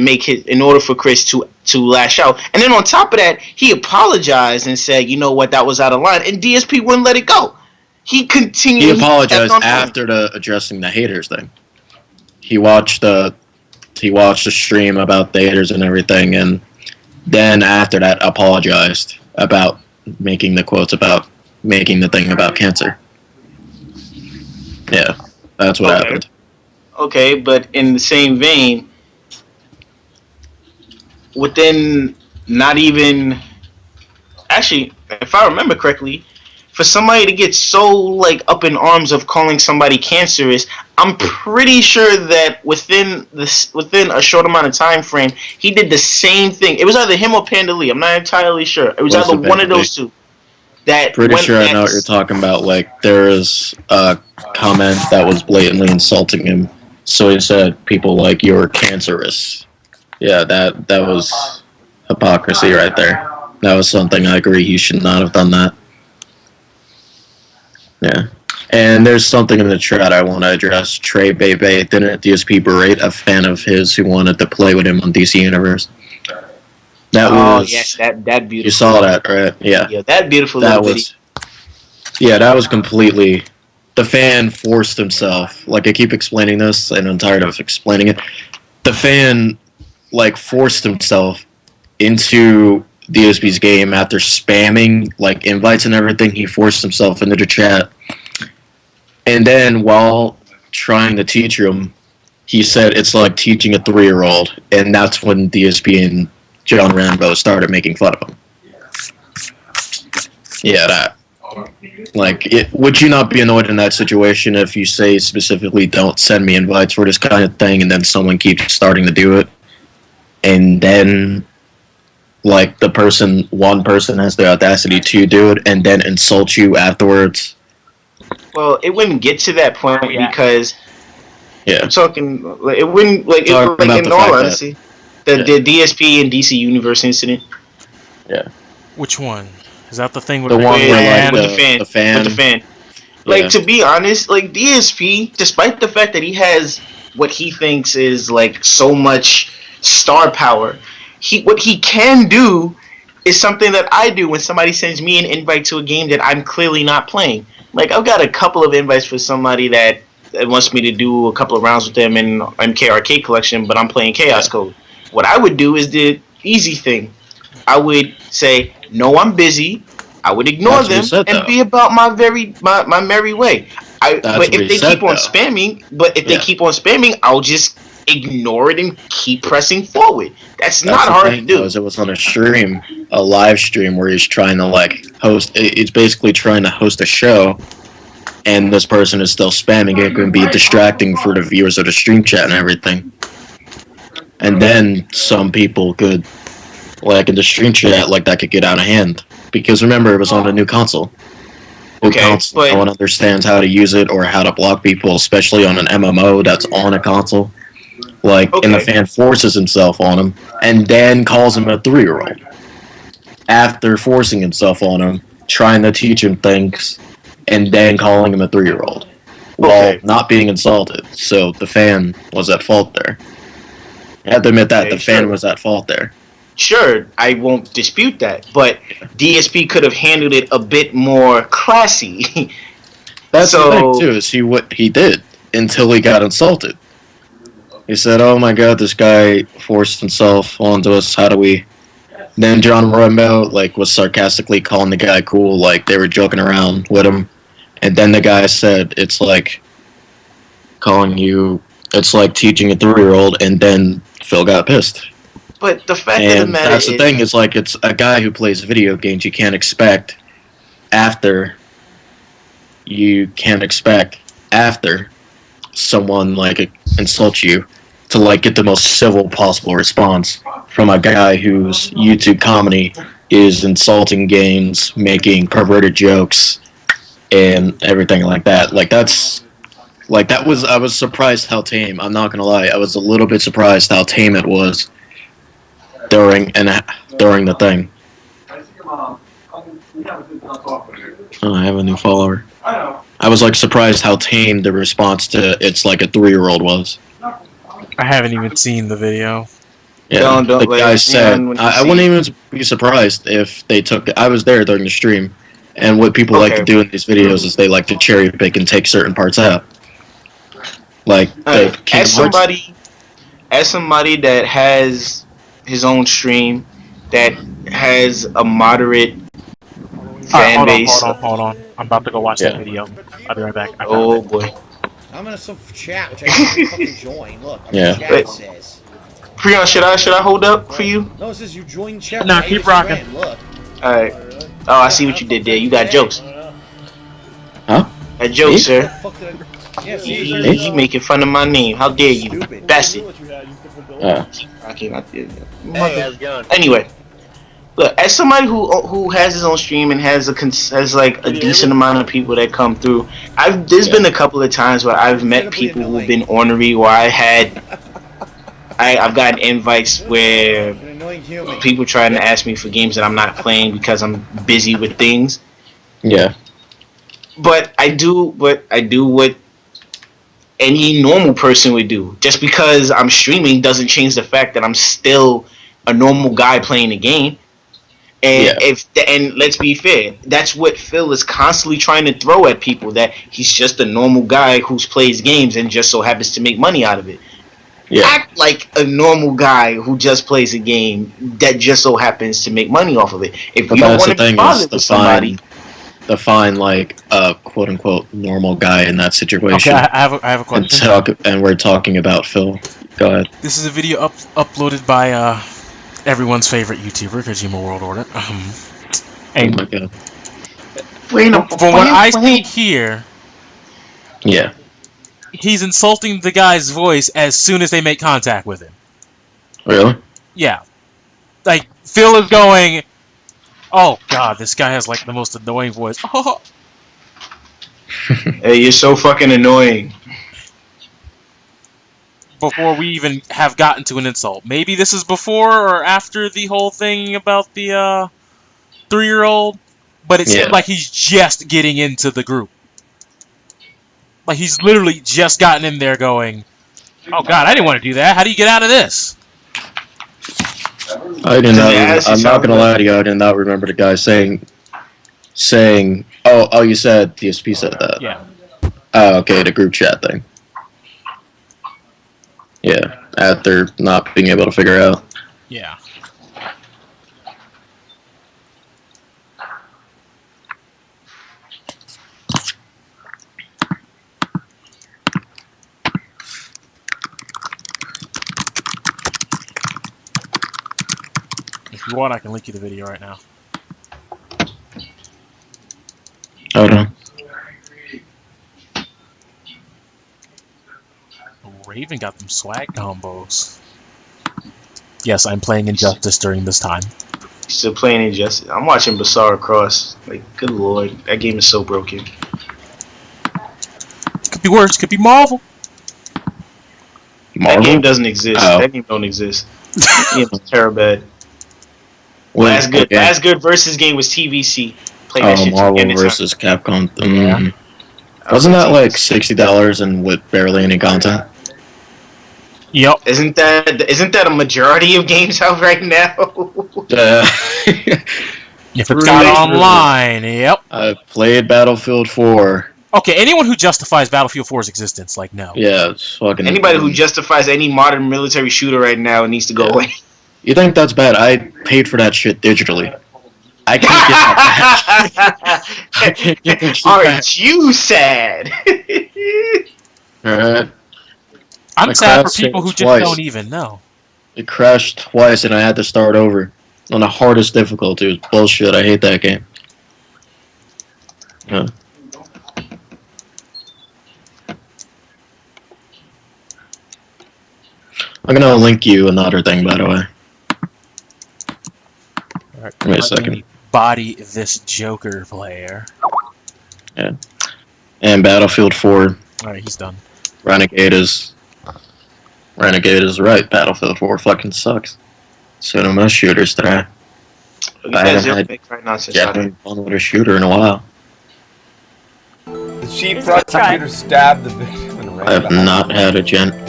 lash out, and then on top of that, he apologized and said, "You know what? That was out of line," and DSP wouldn't let it go. He continued. He apologized after addressing the haters thing. He watched the stream about the haters and everything, and then after that apologized about making the quotes about making the thing about cancer. Yeah, that's what happened. Okay, but in the same vein, within not even... Actually, if I remember correctly, for somebody to get so up in arms of calling somebody cancerous, I'm pretty sure that within a short amount of time frame, he did the same thing. It was either him or Panda Lee. I'm not entirely sure. It was either one of those two. Pretty sure I know what you're talking about. Like, there is a comment that was blatantly insulting him, So he said people like you're cancerous. Yeah, that was hypocrisy right there. That was something I agree he should not have done that. Yeah. And there's something in the chat I want to address. Trey Bebe didn't DSP berate a fan of his who wanted to play with him on DC Universe. That was yes, that beautiful. You saw that, right? Yeah. Yeah, that beautiful That little was. Yeah, that was completely. The fan forced himself. Like I keep explaining this, and I'm tired of explaining it. The fan, like, forced himself into DSP's game after spamming like invites and everything. He forced himself into the chat, and then while trying to teach him, he said it's like teaching a 3-year-old, and that's when DSP and John Rambo started making fun of him. Yeah, that. Like, would you not be annoyed in that situation if you say specifically, don't send me invites for this kind of thing, and then someone keeps starting to do it, and then, like, one person has the audacity to do it, and then insult you afterwards? Well, it wouldn't get to that point because I'm talking. Like, it wouldn't like in all honesty, the DSP and DC Universe incident. Yeah. Which one? Is that the thing with the one where with the fan? Like, to be honest, like DSP, despite the fact that he has what he thinks is like so much star power, what he can do is something that I do when somebody sends me an invite to a game that I'm clearly not playing. Like, I've got a couple of invites for somebody that wants me to do a couple of rounds with them in MK Arcade Collection, but I'm playing Chaos Code. What I would do is the easy thing. I would say, no, I'm busy. I would ignore them and be about my merry way. But if they keep on spamming, I'll just ignore it and keep pressing forward. That's not hard to do. It was on a stream, a live stream where he's trying to like host. It's basically trying to host a show, and this person is still spamming. It can be distracting for the viewers of the stream chat and everything. And then some people could, like in the stream chat, like that could get out of hand. Because remember, it was on a new console. No one understands how to use it or how to block people, especially on an MMO that's on a console. Like, and the fan forces himself on him, and then calls him a 3-year-old. After forcing himself on him, trying to teach him things, and then calling him a 3-year-old. While not being insulted. So the fan was at fault there. I have to admit that the fan was at fault there. Sure, I won't dispute that, but DSP could have handled it a bit more classy. That's the thing too, is what he did until he got insulted. He said, "Oh my God, this guy forced himself onto us. How do we?" Then John Rambo was sarcastically calling the guy cool, like they were joking around with him, and then the guy said, "It's like calling you. It's like teaching a 3-year-old," and then Phil got pissed. But the fact of the matter that's the thing. It's like it's a guy who plays video games. You can't expect after someone insults you to get the most civil possible response from a guy whose YouTube comedy is insulting games, making perverted jokes, and everything like that. I was surprised how tame. I'm not gonna lie. I was a little bit surprised how tame it was during the thing. Oh, I have a new follower. I was surprised how tame the response to "it's like a 3-year-old" was. I haven't even seen the video. Yeah, the guy said I wouldn't even be surprised if they took. I was there during the stream, and what people like to do in these videos is they like to cherry pick and take certain parts out. As somebody that has his own stream, that has a moderate fan base. Hold on. I'm about to go watch that video. I'll be right back. Oh boy. I'm in some chat, which I can't fucking join. Look, chat says. Preon, should I hold up for you? No, it says you join chat. Nah, keep rocking. Look. Alright. Oh, I see what you did there. You got jokes. Huh? A joke, sir. Yeah, you making fun of my name. How dare you? Bastard. Anyway, Look, as somebody who has his own stream and has like a decent amount of people that come through, there's been a couple of times where I've met people who've been ornery, where I've gotten invites where people trying to ask me for games that I'm not playing because I'm busy with things. Yeah. But I do what any normal person would do. Just because I'm streaming doesn't change the fact that I'm still a normal guy playing the game. And and let's be fair, that's what Phil is constantly trying to throw at people, that he's just a normal guy who plays games and just so happens to make money out of it. Yeah. Act like a normal guy who just plays a game that just so happens to make money off of it. If you don't want to be bothered with somebody, define like a quote unquote normal guy in that situation. Okay, I have a question. And we're talking about Phil. Go ahead. This is a video uploaded by everyone's favorite YouTuber, Kojima World Order. And oh my God. From what I see here, yeah, he's insulting the guy's voice as soon as they make contact with him. Really? Yeah. Like, Phil is going, oh God, this guy has like the most annoying voice. Oh. Hey, you're so fucking annoying. Before we even have gotten to an insult. Maybe this is before or after the whole thing about the 3-year-old, but it seemed like he's just getting into the group. Like he's literally just gotten in there going, oh God, I didn't want to do that. How do you get out of this? I did not. I'm not gonna lie to you. I did not remember the guy saying. Oh, you said DSP said that. Yeah. Oh, okay, the group chat thing. Yeah, after not being able to figure out. Yeah. If you want, I can link you the video right now. Oh no. Raven got them swag combos. Yes, I'm playing Injustice during this time. Still playing Injustice. I'm watching EdensCross. Like, good lord, that game is so broken. Could be worse. Could be Marvel. That game doesn't exist. Oh. That game don't exist. That game is terrible. Last good versus game was TVC. Play that shit Marvel versus Capcom. Yeah. Wasn't that like $60 and with barely any content? Yep. Isn't that a majority of games out right now? If it's got online, yep. I played Battlefield 4. Okay, anyone who justifies Battlefield 4's existence, like, no. Yeah, it's fucking... Anybody who justifies any modern military shooter right now needs to go away. You think that's bad? I paid for that shit digitally. I can't get that back. Aren't you sad? Alright. I'm sad for people who just don't even know. It crashed twice and I had to start over. On the hardest difficulty. It was bullshit. I hate that game. Yeah. I'm gonna link you another thing, by the way. Alright, wait a second. Body this Joker player. Yeah. And Battlefield 4. Alright, he's done. Renegade is right. Battlefield 4 fucking sucks. So do most shooters today. I haven't had fun with a shooter in a while. The cheap prosecutor stabbed the victim in a I have not had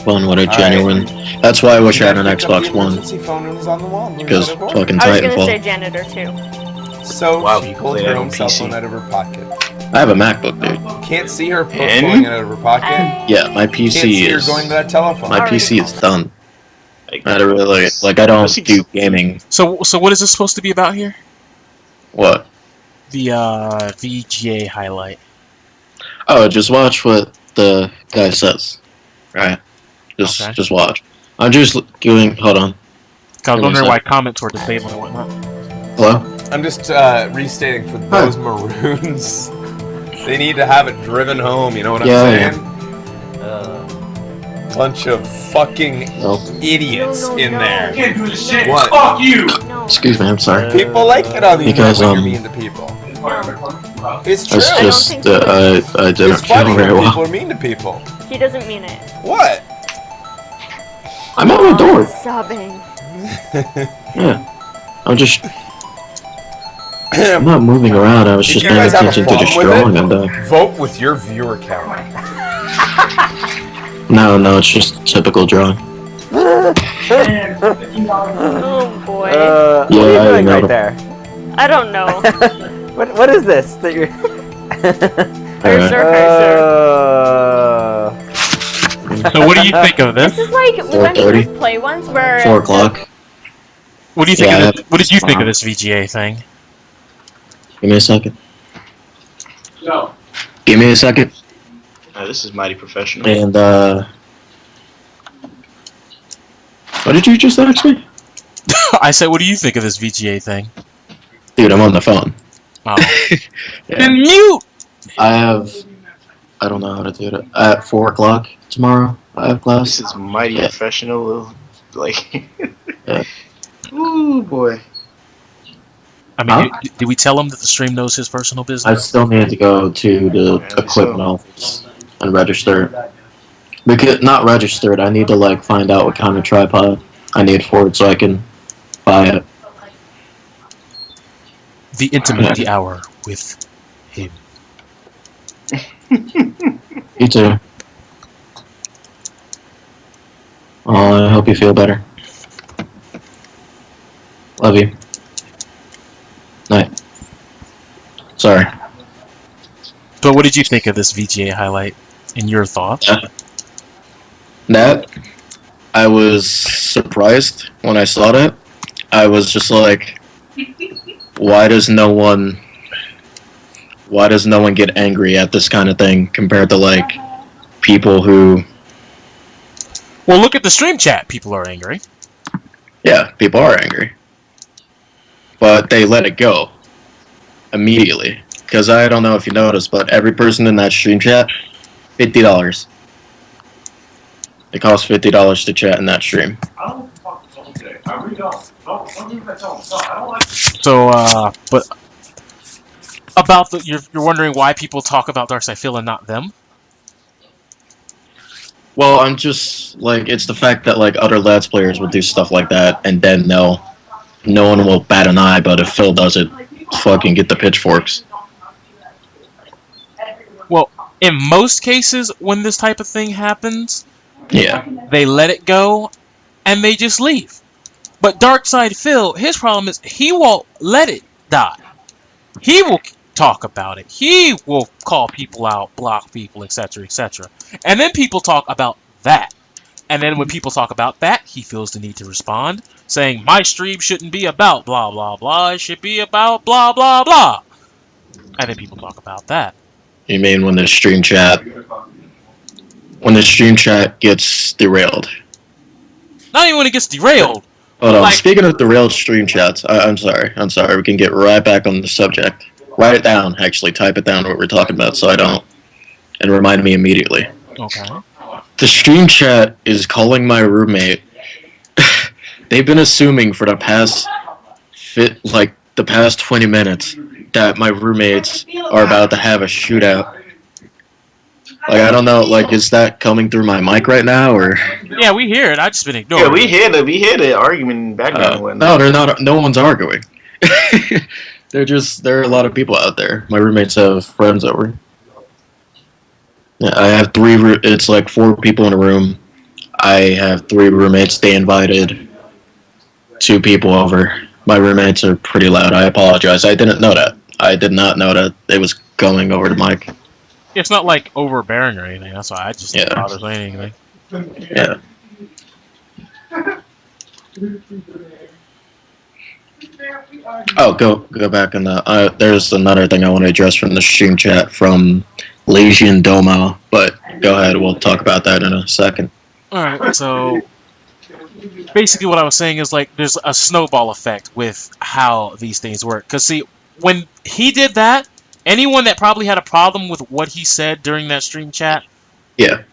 fun with a genuine. That's why I wish I had an Xbox One. Because fucking Titanfall. I was gonna say janitor too. So wow, she pulled her own cell phone out of her pocket. I have a MacBook, dude. Can't see her pulling it out of her pocket. Yeah, my PC Can't see her going to that telephone. My PC is done. I don't really like. I don't do gaming. So what is this supposed to be about here? What? The VGA highlight. Oh, just watch what the guy says. Right. Just watch. I'm just doing. Hold on. I was wondering why comments were disabled and whatnot. Hello? I'm just restating for those maroons. They need to have it driven home, you know what I'm saying? bunch of fucking idiots in there. Can't do this shit. What? Fuck you. Excuse me, I'm sorry. People like it on the internet Because, when you're mean to people. It's true. It's just, I didn't It's funny feel when very people well. are mean to people. He doesn't mean it. What? I'm at my door. Sobbing. Yeah. I'm not moving around, I was If just you paying guys have a attention to the problem with drawing it, and vote with your viewer count. No, it's just typical drawing. Oh boy. Yeah, what are you I doing know. right there? I don't know. What is this that you're? Alright. So what do you think of this? This is like we went to 4:30? this play once where 4 o'clock. What do you think Yeah, of this? What did you think of this VGA thing? Give me a second. Give me a second. This is mighty professional. And, what did you just ask me? I said, what do you think of this VGA thing? Dude, I'm on the phone. Oh. Yeah. Then mute. I don't know how to do it. At 4 o'clock tomorrow, I have class. This is mighty Yeah. professional. Like, Yeah. ooh boy. I mean, did we tell him that the stream knows his personal I business? still need to go to the equipment office and register it. Because, not register it, I need to, like, find out what kind of tripod I need for it so I can buy it. The intimacy hour with him. You too. Well, I hope you feel better. Love you. Night. Sorry. But what did you think of this VGA highlight? In your thoughts? That, I was surprised when I saw that. I was just like, why does no one get angry at this kind of thing compared to, like, people who... Well, look at the stream chat. People are angry. Yeah, people are angry. But they let it go. Immediately. Because I don't know if you noticed, but every person in that stream chat, $50. It costs $50 to chat in that stream. So, but about you're wondering why people talk about Darkside Phil and not them? Well, I'm just, like, it's the fact that, like, other Lads players will do stuff like that, and then no one will bat an eye, but if Phil does it, fucking get the pitchforks. Well, in most cases, when this type of thing happens, Yeah. they let it go, and they just leave. But Darkside Phil, his problem is he won't let it die. He will talk about it. He will call people out, block people, etc., etc. And then people talk about that. And then when people talk about that, he feels the need to respond, saying, my stream shouldn't be about blah, blah, blah. It should be about blah, blah, blah. And then people talk about that. You mean when the stream chat gets derailed? Not even when it gets derailed. Hold on, Like- speaking of derailed stream chats, I'm sorry, we can get right back on the subject. Write it down, actually, type it down what we're talking about so I don't, and remind me immediately. Okay. The stream chat is calling my roommate. They've been assuming for the past 20 minutes that my roommates are about to have a shootout. Like, I don't know, like, is that coming through my mic right now, or? Yeah, we hear it. I've just been ignoring Yeah, we it. hear the argument in the background. and whatnot. No, they're not. No one's arguing. There are a lot of people out there. My roommates have friends over. Yeah, I have it's like 4 people in a room. I have 3 roommates. They invited 2 people over. My roommates are pretty loud. I apologize. I didn't know that. I did not know that it was going over the mic. It's not like overbearing or anything. That's why I just Yeah. don't bother saying anything. Yeah. Oh, go back on that. There's another thing I want to address from the stream chat from Legion Domo, but go ahead. We'll talk about that in a second. Alright, so basically what I was saying is, like, there's a snowball effect with how these things work. Because, see, when he did that, anyone that probably had a problem with what he said during that stream chat, Yeah.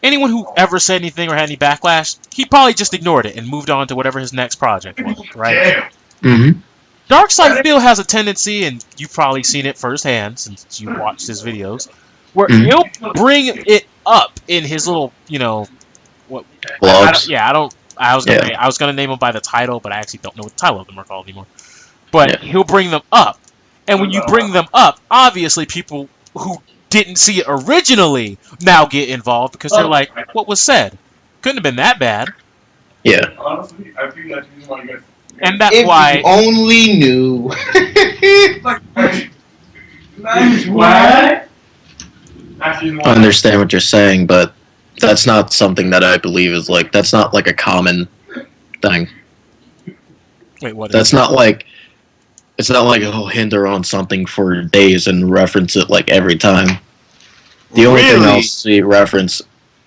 anyone who ever said anything or had any backlash, he probably just ignored it and moved on to whatever his next project was, right? Mm-hmm. Darkseid still has a tendency, and you've probably seen it firsthand since you watched his videos, where he'll bring it up in his little, what? Vlogs. I was gonna name them by the title, but I actually don't know what the title of them are called anymore. But he'll bring them up, and when you bring them up, obviously people who didn't see it originally now get involved because they're like, "What was said? Couldn't have been that bad." Yeah. Honestly, I think that's the reason why you guys. And that's If why. you only knew. What? I understand what you're saying, but that's not something that I believe is like. That's not like a common thing. Wait, what? That's not like. It's not like he'll hinder on something for days and reference it like every time. The only thing I'll see reference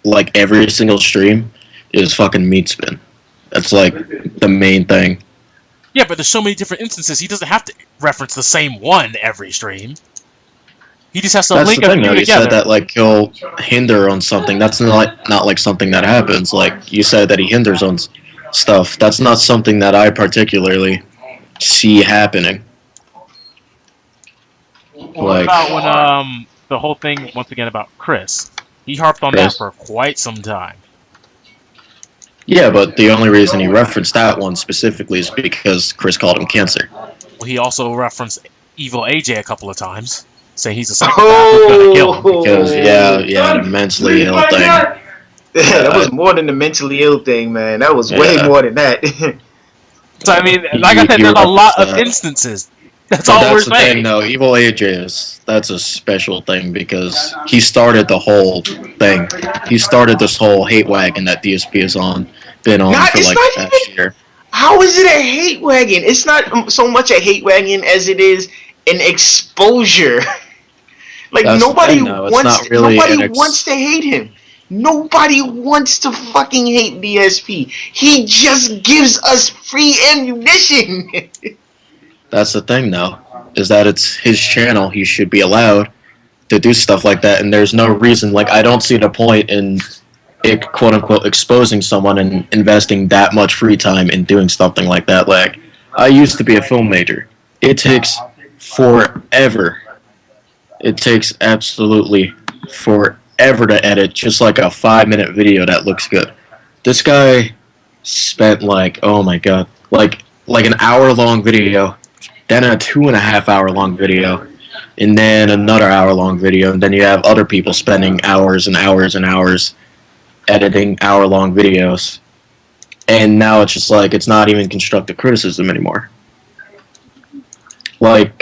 like every single stream is fucking meat spin. That's like the main thing. Yeah, but there's so many different instances. He doesn't have to reference the same one every stream. He just has to link a few together. You said that like he'll hinder on something. That's not like something that happens. Like you said that he hinders on stuff. That's not something that I particularly see happening. What about when the whole thing once again about Chris? He harped on that for quite some time. Yeah, but the only reason he referenced that one specifically is because Chris called him cancer. Well, he also referenced Evil AJ a couple of times, saying he's a psychopath who's gonna kill him. Because the mentally ill thing. Yeah, that was more than the mentally ill thing, man. That was way more than that. So I mean, like I said, there's a lot of instances. That's all we're saying. That's the thing, though. Evil AJ that's a special thing because he started the whole thing. He started this whole hate wagon that DSP is been on for like the past year. How is it a hate wagon? It's not so much a hate wagon as it is an exposure. Like nobody wants to hate him. Nobody wants to fucking hate DSP. He just gives us free ammunition. That's the thing, though, is that it's his channel. He should be allowed to do stuff like that, and there's no reason. Like, I don't see the point in it, quote unquote, exposing someone and investing that much free time in doing something like that. Like, I used to be a film major. It takes forever. It takes absolutely forever to edit just like a 5-minute video that looks good. This guy spent like, oh my god, like an hour-long video, then a 2.5-hour-long video, and then another hour-long video, and then you have other people spending hours and hours and hours editing hour-long videos. And now it's just like, it's not even constructive criticism anymore. Like,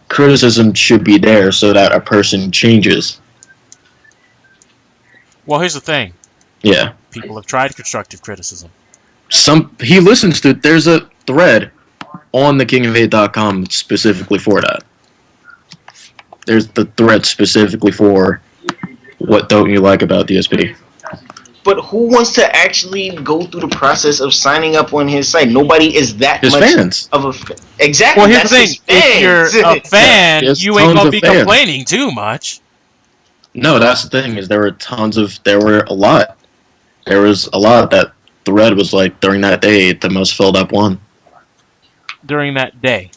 criticism should be there so that a person changes. Well, here's the thing. Yeah. People have tried constructive criticism. He listens to, there's a thread on thekingofhate.com specifically for that. There's the thread specifically for what don't you like about DSP. But who wants to actually go through the process of signing up on his site? Nobody is that his much fans. Of a exactly. Well, here's the thing: if you're a fan, you ain't gonna be complaining too much. No, that's the thing. Is there were a lot. There was a lot. That thread was like during that day the most filled up one. During that day.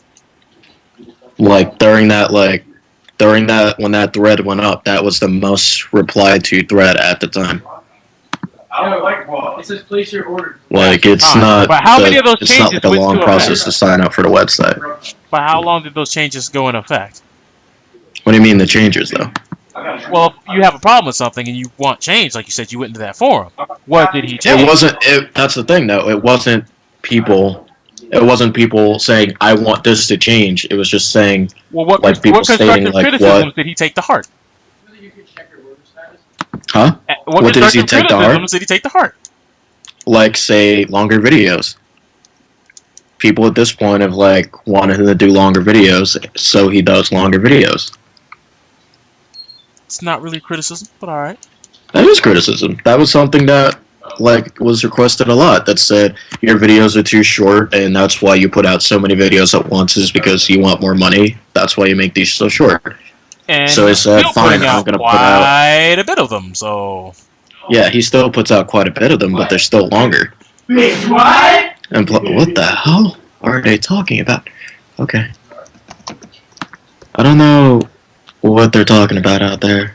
During that when that thread went up, that was the most replied to thread at the time. I don't like ball. It says place your order. Like it's not. But how many of those it's changes not like a went long into process effect? to sign up for the website. But how long did those changes go in effect? What do you mean the changes though? Well, if you have a problem with something and you want change, like you said, you went into that forum. What did he change? It wasn't. That's the thing, though. It wasn't people. It wasn't people saying, "I want this to change." It was just saying, what people constructive stating, like, criticisms did he take to heart? Huh? What did he take to heart? Did he take to heart? Like, say, longer videos. People at this point have wanted him to do longer videos, so he does longer videos. It's not really criticism, but all right. That is criticism. That was something that was requested a lot. That said, your videos are too short, and that's why you put out so many videos at once. Is because you want more money. That's why you make these so short. And so I said, fine, I'm gonna put out quite a bit of them. So Yeah, he still puts out quite a bit of them, but they're still longer. What? And what the hell are they talking about? Okay. I don't know what they're talking about out there.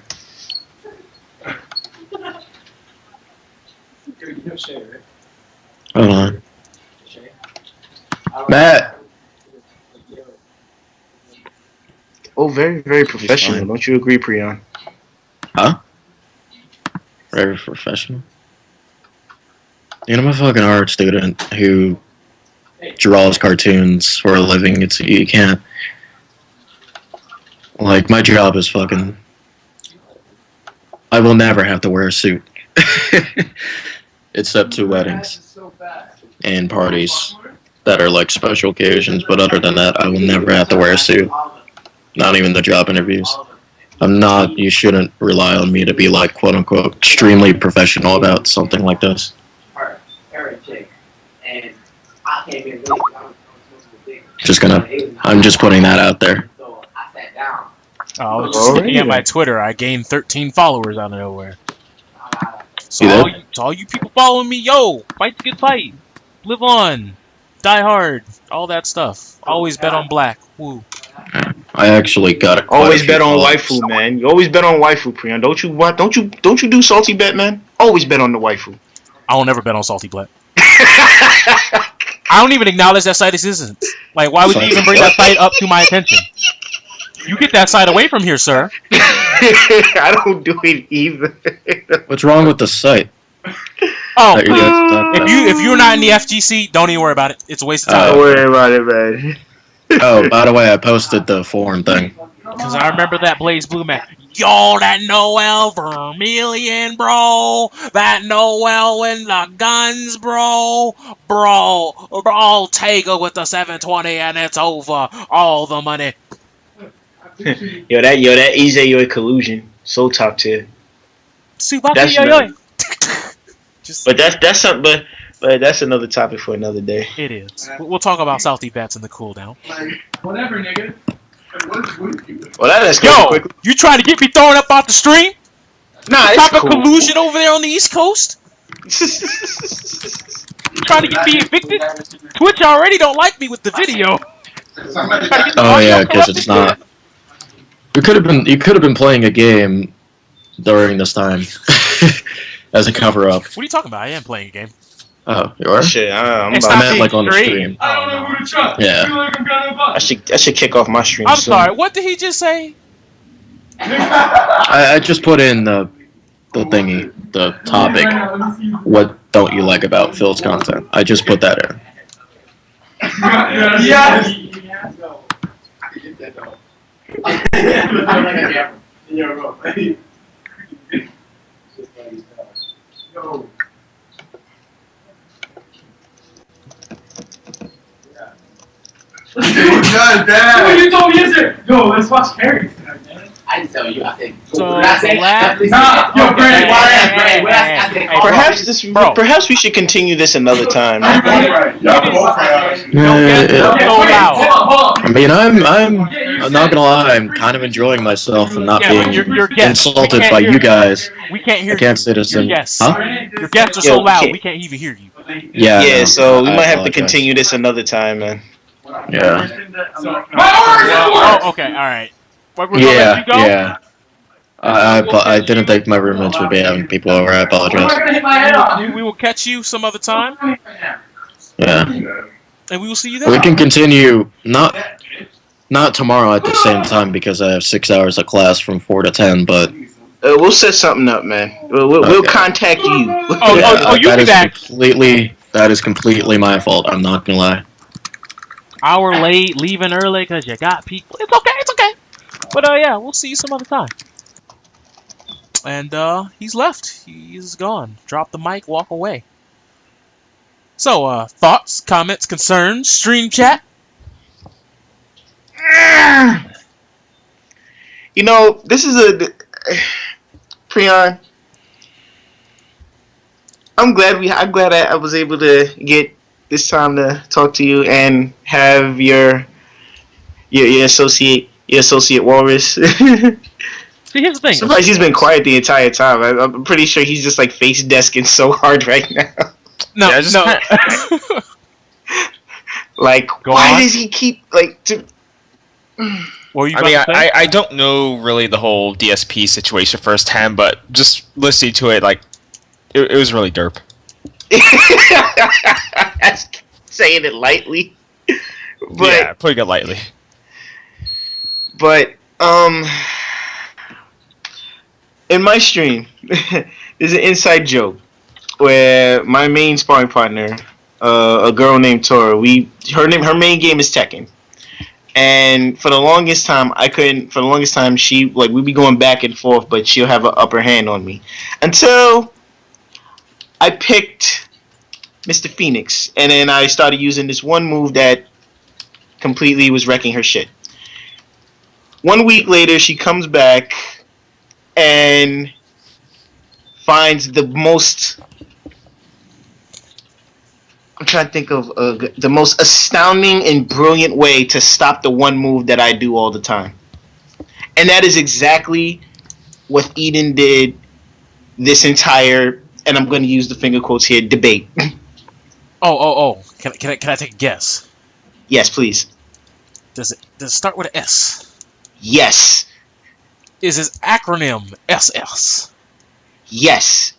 Hold on. Matt! Oh, very, very professional. Don't you agree, Preon? Huh? Very professional. You know, I'm a fucking art student who draws cartoons for a living. You can't. Like, my job is fucking. I will never have to wear a suit. Except to weddings and parties that are like special occasions, but other than that, I will never have to wear a suit. Not even the job interviews. You shouldn't rely on me to be like, quote unquote, extremely professional about something like this. I'm just putting that out there. I was just looking at my Twitter. I gained 13 followers out of nowhere. So all you people following me, yo, fight the good fight. Live on. Die hard. All that stuff. Always bet on black. Woo. I actually got it. Always bet on waifu, man. You always bet on waifu, Preon. Don't you do salty bet, man? Always bet on the waifu. I will never bet on salty black. I don't even acknowledge that site existence. Like, why would you even bring that site up to my attention? You get that site away from here, sir. I don't do it either. What's wrong with the site? Oh, if you're not in the FGC, don't even worry about it. It's a waste of time. Don't worry about it, man. Oh, by the way, I posted the forum thing. Because I remember that Blaze Blue man. Yo, that Noel Vermilion, bro. That Noel in the guns, bro. Bro, Tega with the 720 and it's over. All the money. Yo, that EJ collusion, so top tier. But that's another topic for another day. It is. We'll talk about salty bats in the cooldown. Whatever, nigga. Well, that's quickly. You trying to get me thrown up off the stream? Nah, it's type cool. of collusion over there on the East Coast? You trying to get me evicted? Twitch already don't like me with the video. Oh yeah, because it's not. You could have been playing a game during this time as a cover up. What are you talking about? I am playing a game. Oh, you are? Shit, I meant like on the stream. I don't know who to trust. Yeah. I should kick off my stream. I'm sorry. What did he just say? I just put in the thingy, the topic. What don't you like about Phil's content? I just put that in. Yes. God damn! What you told me yesterday? Yo, let's watch Harry. I didn't tell you. I think. So Perhaps we should continue this another time. I mean, I'm not gonna lie. I'm kind of enjoying myself and not being insulted by you guys. We can't hear you. I can't say this. Your guests are so loud. We can't even hear you. Yeah. Yeah. So we might have to continue this another time, man. Yeah. Okay. All right. Yeah. I didn't think my roommates would be having people over. I apologize. We will catch you some other time. Yeah. And we will see you there. We can continue not tomorrow at the same time because I have 6 hours of class from 4 to 10, but we'll set something up, man. We'll contact you. You'll be back. That is completely my fault. I'm not gonna lie. Hour late, leaving early because you got people. It's okay. But yeah, we'll see you some other time. And he's left. He's gone. Drop the mic, walk away. So, thoughts, comments, concerns, stream chat? You know, this is Preon. I'm glad I was able to get this time to talk to you and have your associate walrus. See, here's the thing. Surprised he's been quiet the entire time. I'm pretty sure he's just like face desking so hard right now. No, Yeah, just no. Like, Go why on. does he keep like? What were you I about mean, to say? I don't know really the whole DSP situation firsthand, but just listening to it, like, it was really derp. That's saying it lightly, but Yeah, putting it lightly. but in my stream, there's an inside joke where my main sparring partner, a girl named Tora, her main game is Tekken. And for the longest time, she, like, we'd be going back and forth, but she'll have an upper hand on me. Until I picked Mr. Phoenix, and then I started using this one move that completely was wrecking her shit. 1 week later, she comes back and finds the most... I'm trying to think of the most astounding and brilliant way to stop the one move that I do all the time. And that is exactly what Eden did this entire, and I'm going to use the finger quotes here, debate. Oh. Can I take a guess? Yes, please. Does it start with an S? Yes. Is his acronym SS? Yes.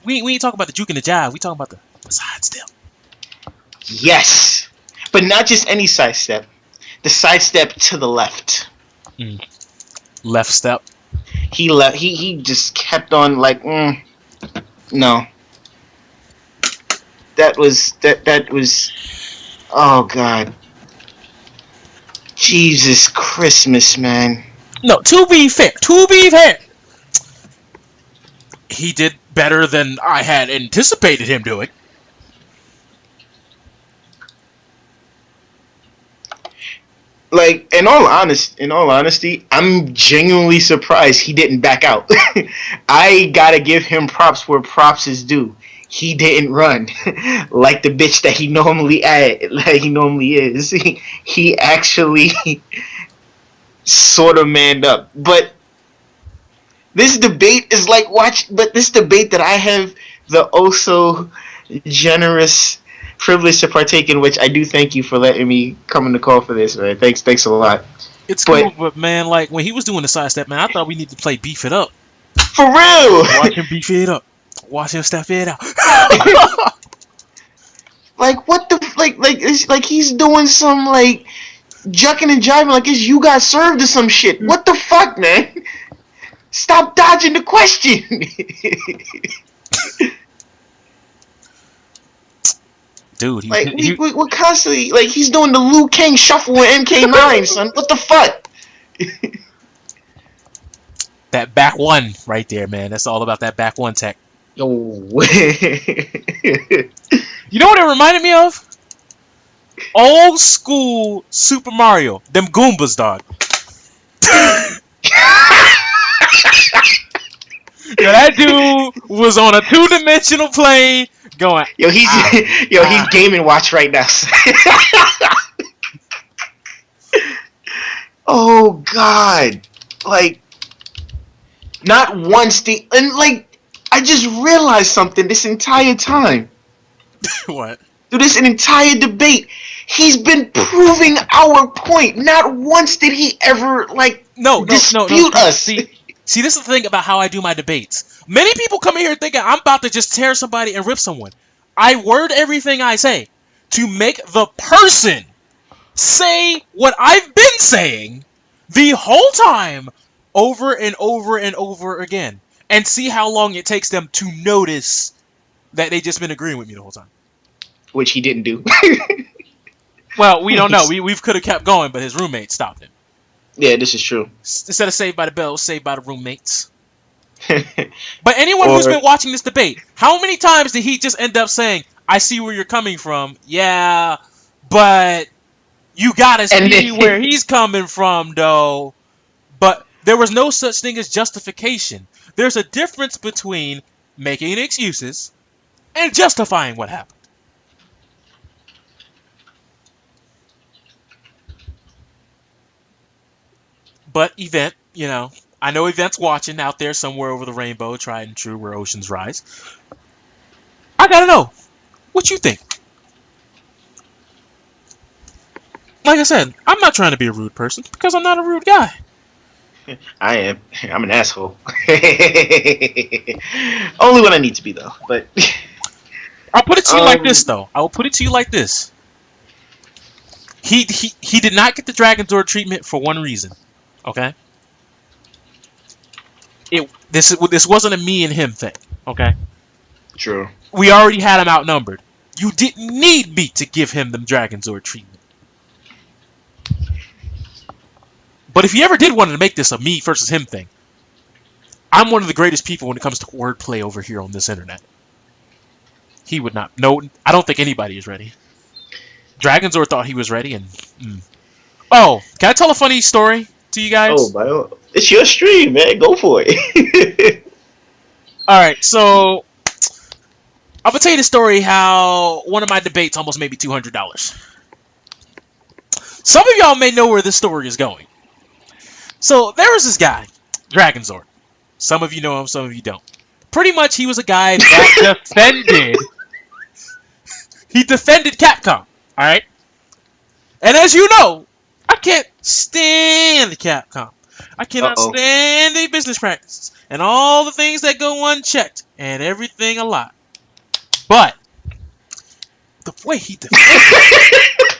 We ain't talking about the juke and the jive. We talking about the sidestep. Yes. But not just any sidestep. The sidestep to the left. Left step. He just kept on like, no. That was, oh God. Jesus Christmas, man. No, to be fair, he did better than I had anticipated him doing. Like, in all honesty, I'm genuinely surprised he didn't back out. I gotta give him props where props is due. He didn't run like the bitch that he normally is. He actually sort of manned up. But this debate is like this debate that I have the oh so generous privilege to partake in, which I do thank you for letting me come in the call for this, man. Thanks a lot. It's cool, but man, like when he was doing the sidestep, man, I thought we need to play beef it up. For real. Watch him beef it up. Watch him step it out. Like what the it's like he's doing some like jucking and jiving like it's you got served or some shit. What the fuck, man? Stop dodging the question. Dude, we're constantly like he's doing the Liu Kang shuffle with MK9, son. What the fuck? That back one right there, man. That's all about that back one tech. Yo. You know what it reminded me of? Old school Super Mario. Them Goombas, dog. Yeah, that dude was on a two-dimensional plane going. Yo, he's Game & Watch right now. Oh God! Like, not once and like I just realized something this entire time. What? Through this entire debate, he's been proving our point. Not once did he ever dispute us. See, this is the thing about how I do my debates. Many people come in here thinking I'm about to just tear somebody and rip someone. I word everything I say to make the person say what I've been saying the whole time over and over and over again and see how long it takes them to notice that they just been agreeing with me the whole time. Which he didn't do. Well, we don't know. We could have kept going, but his roommate stopped him. Yeah, this is true. Instead of saved by the bell, saved by the roommates. But anyone who's been watching this debate, how many times did he just end up saying, I see where you're coming from, yeah, but you gotta see where he's coming from, though. But there was no such thing as justification. There's a difference between making excuses and justifying what happened. But event, I know events watching out there somewhere over the rainbow, tried and true, where oceans rise. I gotta know what you think. Like I said, I'm not trying to be a rude person because I'm not a rude guy. I am. I'm an asshole. Only when I need to be, though. But I'll put it to you like this, though. I will put it to you like this. He did not get the Dragon Zord treatment for one reason. Okay. This wasn't a me and him thing. Okay. True. We already had him outnumbered. You didn't need me to give him the Dragon Zord treatment. But if he ever did want to make this a me versus him thing, I'm one of the greatest people when it comes to wordplay over here on this internet. He would not. No, I don't think anybody is ready. Dragon Zord thought he was ready, and oh, can I tell a funny story to you guys? Oh, it's your stream, man. Go for it. All right, so I'm gonna tell you the story how one of my debates almost made me $200. Some of y'all may know where this story is going. So there was this guy, Dragon Zord. Some of you know him, some of you don't. Pretty much, he was a guy that defended. He defended Capcom. All right, and as you know, I can't stand Capcom. I cannot stand their business practices and all the things that go unchecked and everything a lot. But the way he defended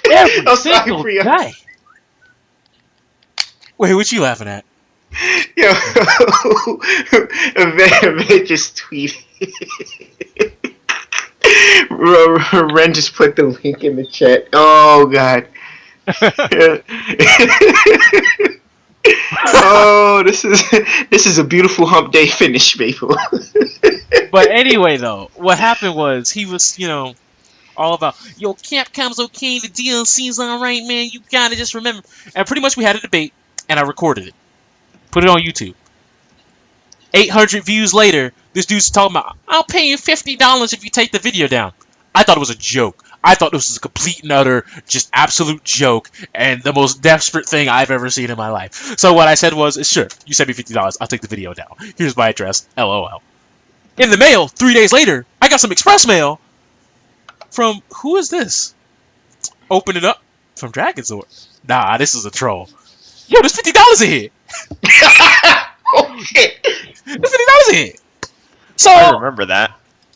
every single guy. Wait, what you laughing at? Yo, Ren just tweeted. Ren just put the link in the chat. Oh god. Oh, this is a beautiful hump day finish, people. But anyway, though, what happened was he was, all about, yo, Capcom's okay, the DLC's alright, man, you gotta just remember. And pretty much we had a debate, and I recorded it. Put it on YouTube. 800 views later, this dude's talking about, I'll pay you $50 if you take the video down. I thought it was a joke. I thought this was a complete and utter, just absolute joke, and the most desperate thing I've ever seen in my life. So what I said was, sure, you send me $50, I'll take the video down. Here's my address, LOL. In the mail, 3 days later, I got some express mail from, who is this? Open it up, from Dragon Zord. Nah, this is a troll. Yo, there's $50 in here. Oh shit! There's $50 in here. So I remember that.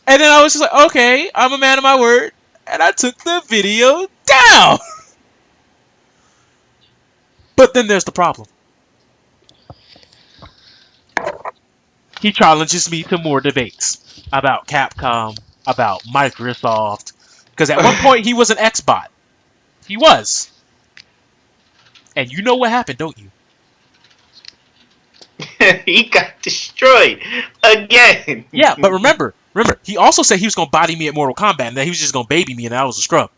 And then I was just like, okay, I'm a man of my word, and I took the video down. But then there's the problem. He challenges me to more debates about Capcom, about Microsoft, because at one point he was an Xbot. He was. And you know what happened, don't you? He got destroyed again. Yeah, but remember, he also said he was going to body me at Mortal Kombat, and that he was just going to baby me, and I was a scrub.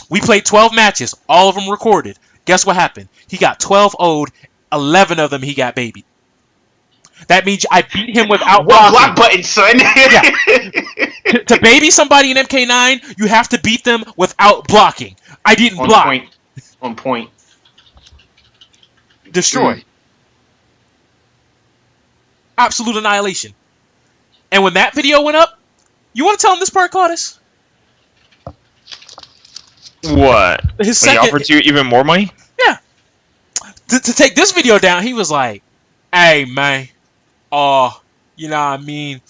We played 12 matches, all of them recorded. Guess what happened? He got 12 owed, 11 of them he got babied. That means I beat him without blocking. Block button, son. Yeah. To baby somebody in MK9, you have to beat them without blocking. I didn't block. On point. Destroy. Absolute annihilation. And when that video went up, you want to tell him this part, Claudius? What? When he offered you even more money? Yeah. To take this video down, he was like, hey, man. You know what I mean?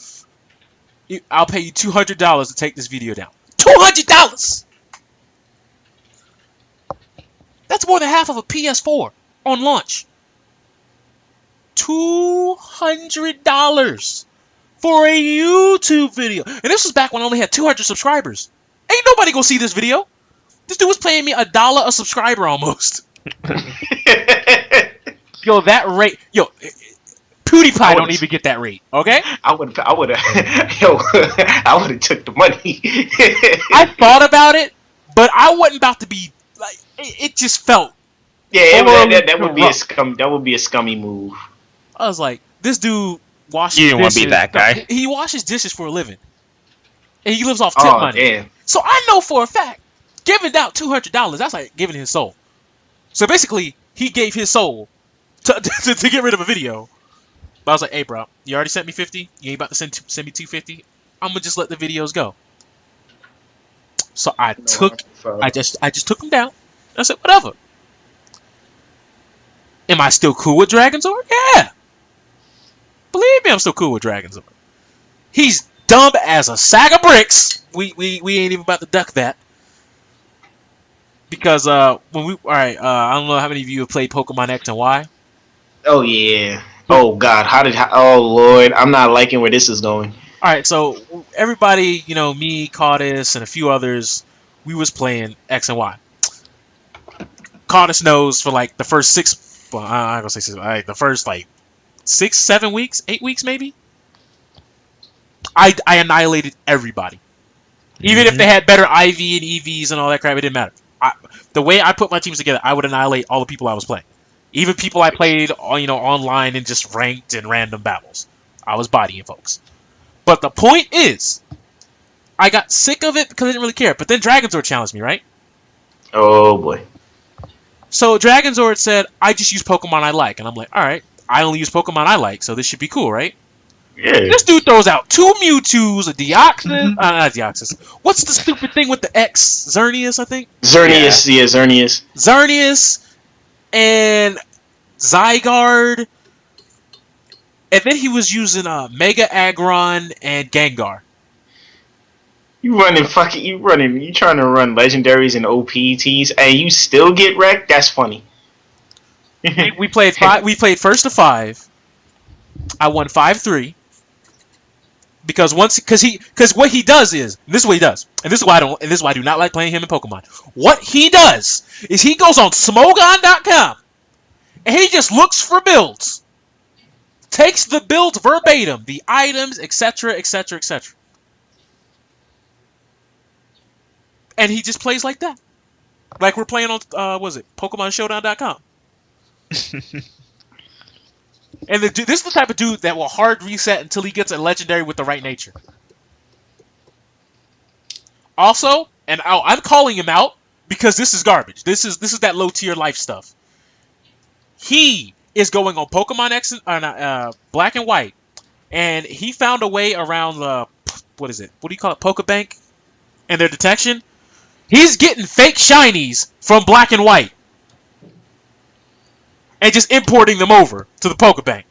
I'll pay you $200 to take this video down. $200! That's more than half of a PS4 on launch. $200 for a YouTube video. And this was back when I only had 200 subscribers. Ain't nobody gonna see this video. This dude was paying me $1 a subscriber almost. Yo, that rate. Yo, PewDiePie don't even get that rate, okay? I would have took the money. I thought about it, but I wasn't about to be like. It just felt. Yeah, that would be a scummy move. I was like, this dude washes. You didn't want dishes. to be that guy. He washes dishes for a living, and he lives off tip money. Damn. So I know for a fact, giving out $200, that's like giving his soul. So basically, he gave his soul to get rid of a video. But I was like, hey, bro, you already sent me 50. You ain't about to send me 250. I'm gonna just let the videos go. So I just took them down. I said, whatever. Am I still cool with Dragonzord? Yeah. Believe me, I'm still cool with Dragonzord. He's dumb as a sack of bricks. We ain't even about to duck that. Because when we I don't know how many of you have played Pokemon X and Y. Oh yeah. Oh God. Oh Lord. I'm not liking where this is going. Alright, so everybody, me, Cardis, and a few others, we was playing X and Y. Cardis knows for like the first 6 well, I'm gonna say 6, the first like 6, 7 weeks, 8 weeks maybe. I annihilated everybody. Even if they had better IV and EVs and all that crap, it didn't matter. The way I put my teams together, I would annihilate all the people I was playing. Even people I played, online and just ranked in random battles. I was bodying folks. But the point is, I got sick of it because I didn't really care. But then Dragonzord challenged me, right? Oh boy. So Dragonzord said, I just use Pokemon I like. And I'm like, alright, I only use Pokemon I like, so this should be cool, right? Yeah. This dude throws out 2 Mewtwo's, a Deoxys. Not Deoxys. What's the stupid thing with the X? Xerneas, I think? Xerneas, yeah, Xerneas. Xerneas and Zygarde. And then he was using Mega Aggron and Gengar. You trying to run legendaries and OPTs and you still get wrecked? That's funny. we played first to 5. I won 5-3. Because what he does is, this is what he does, and this is why I do not like playing him in Pokemon. What he does is he goes on Smogon.com and he just looks for builds, takes the builds verbatim, the items, etc., etc., etc., and he just plays like that, like we're playing on PokemonShowdown.com. And this is the type of dude that will hard reset until he gets a legendary with the right nature. Also, and I'm calling him out because this is garbage. This is that low tier life stuff. He is going on Pokemon X, Black and White, and he found a way around the what is it? What do you call it? Pokebank and their detection. He's getting fake shinies from Black and White and just importing them over to the Pokebank.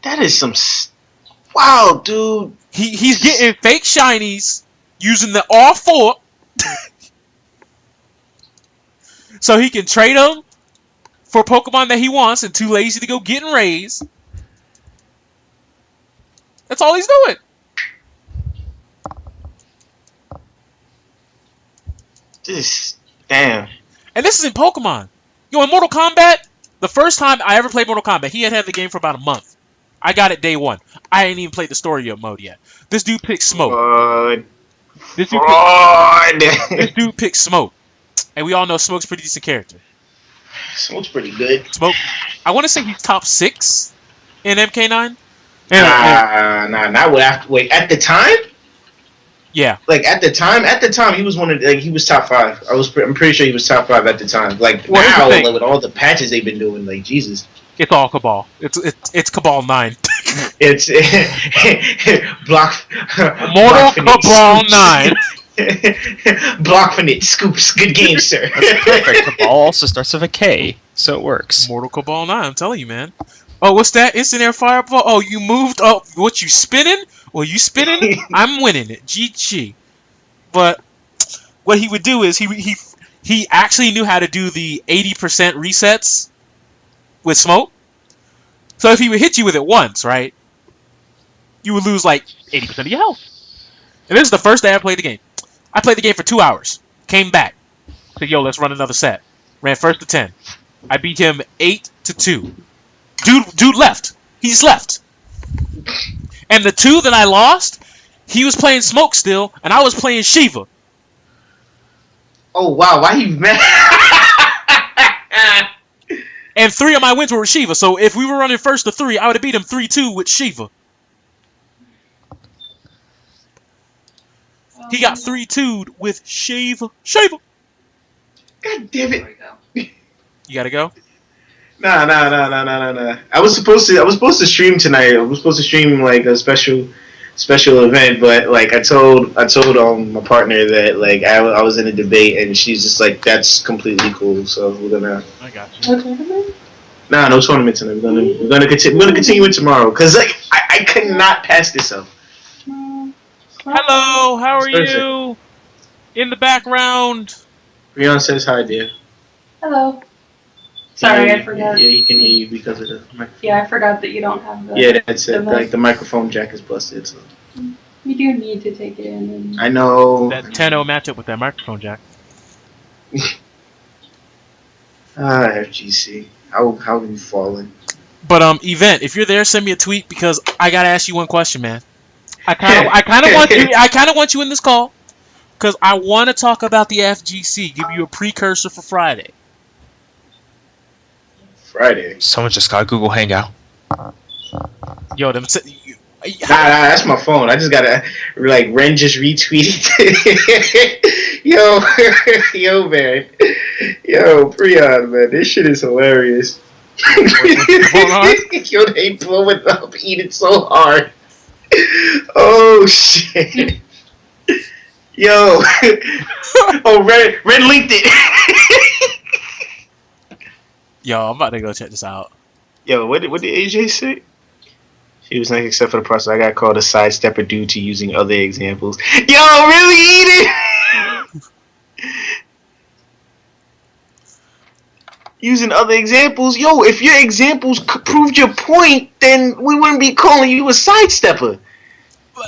That is some wow, dude. He's getting fake shinies using the R4 so he can trade them for Pokemon that he wants and too lazy to go get and raise. That's all he's doing. Damn. And this is in Pokemon. In Mortal Kombat, the first time I ever played Mortal Kombat, he had the game for about a month. I got it day 1. I ain't even played the story mode yet. This dude picked Smoke. This dude picked Smoke. And we all know Smoke's a pretty decent character. Smoke's pretty good. Smoke, I want to say he's top 6 in MK9. Wait, at the time? Yeah. Like at the time he was he was top 5. I'm pretty sure he was top 5 at the time. Like now, with all the patches they've been doing, like Jesus. It's all Cabal. It's Cabal 9. It's Mortal Cabal 9. Block for it. Scoops. Good game, sir. That's perfect. Cabal also starts with a K, so it works. Mortal Cabal 9. I'm telling you, man. Oh, what's that? Instant air fireball. Oh, you moved. Oh, what you spinning? Well, you spinning? I'm winning it. GG. But what he would do is he actually knew how to do the 80% resets with Smoke. So if he would hit you with it once, right, you would lose like 80% of your health. And this is the first day I played the game. I played the game for 2 hours. Came back. Said, yo, let's run another set. Ran first to 10. I beat him 8-2. Dude left. He just left. And the 2 that I lost, he was playing Smoke still, and I was playing Shiva. Oh wow, why he mad? And 3 of my wins were with Shiva, so if we were running first to 3, I would have beat him 3-2 with Shiva. He got 3-2'd with Shiva. God damn it. You gotta go? Nah. I was supposed to stream tonight. I was supposed to stream like a special event, but like I told my partner that like I was in a debate, and she's just like, that's completely cool. So we're gonna. I got you. Nah, no tournament tonight. We're gonna continue it tomorrow because like I could not pass this up. Hello, how are you? In the background. Preon says hi, dear. Hello. Sorry, I forgot. Yeah, he can hear you because of the microphone. Yeah, I forgot that you don't have the. Yeah, that's it. Like the microphone jack is busted. So. You do need to take it in. And... I know. That 10-0 matchup with that microphone jack. FGC. How have you fallen? But Event, if you're there, send me a tweet because I gotta ask you one question, man. I kind of want you in this call because I want to talk about the FGC. Give you a precursor for Friday. Someone just got Google Hangout. Yo, Nah, that's my phone. I just gotta like Ren just retweeted. yo, man, yo, Preon, man, this shit is hilarious. What's going on? Yo, they blowing up, eating so hard. Oh shit. Yo. Oh, Ren linked it. Yo, I'm about to go check this out. Yo, what did AJ say? She was nice except for the process. I got called a sidestepper due to using other examples. Yo, really eat it? Using other examples? Yo, if your examples proved your point, then we wouldn't be calling you a sidestepper.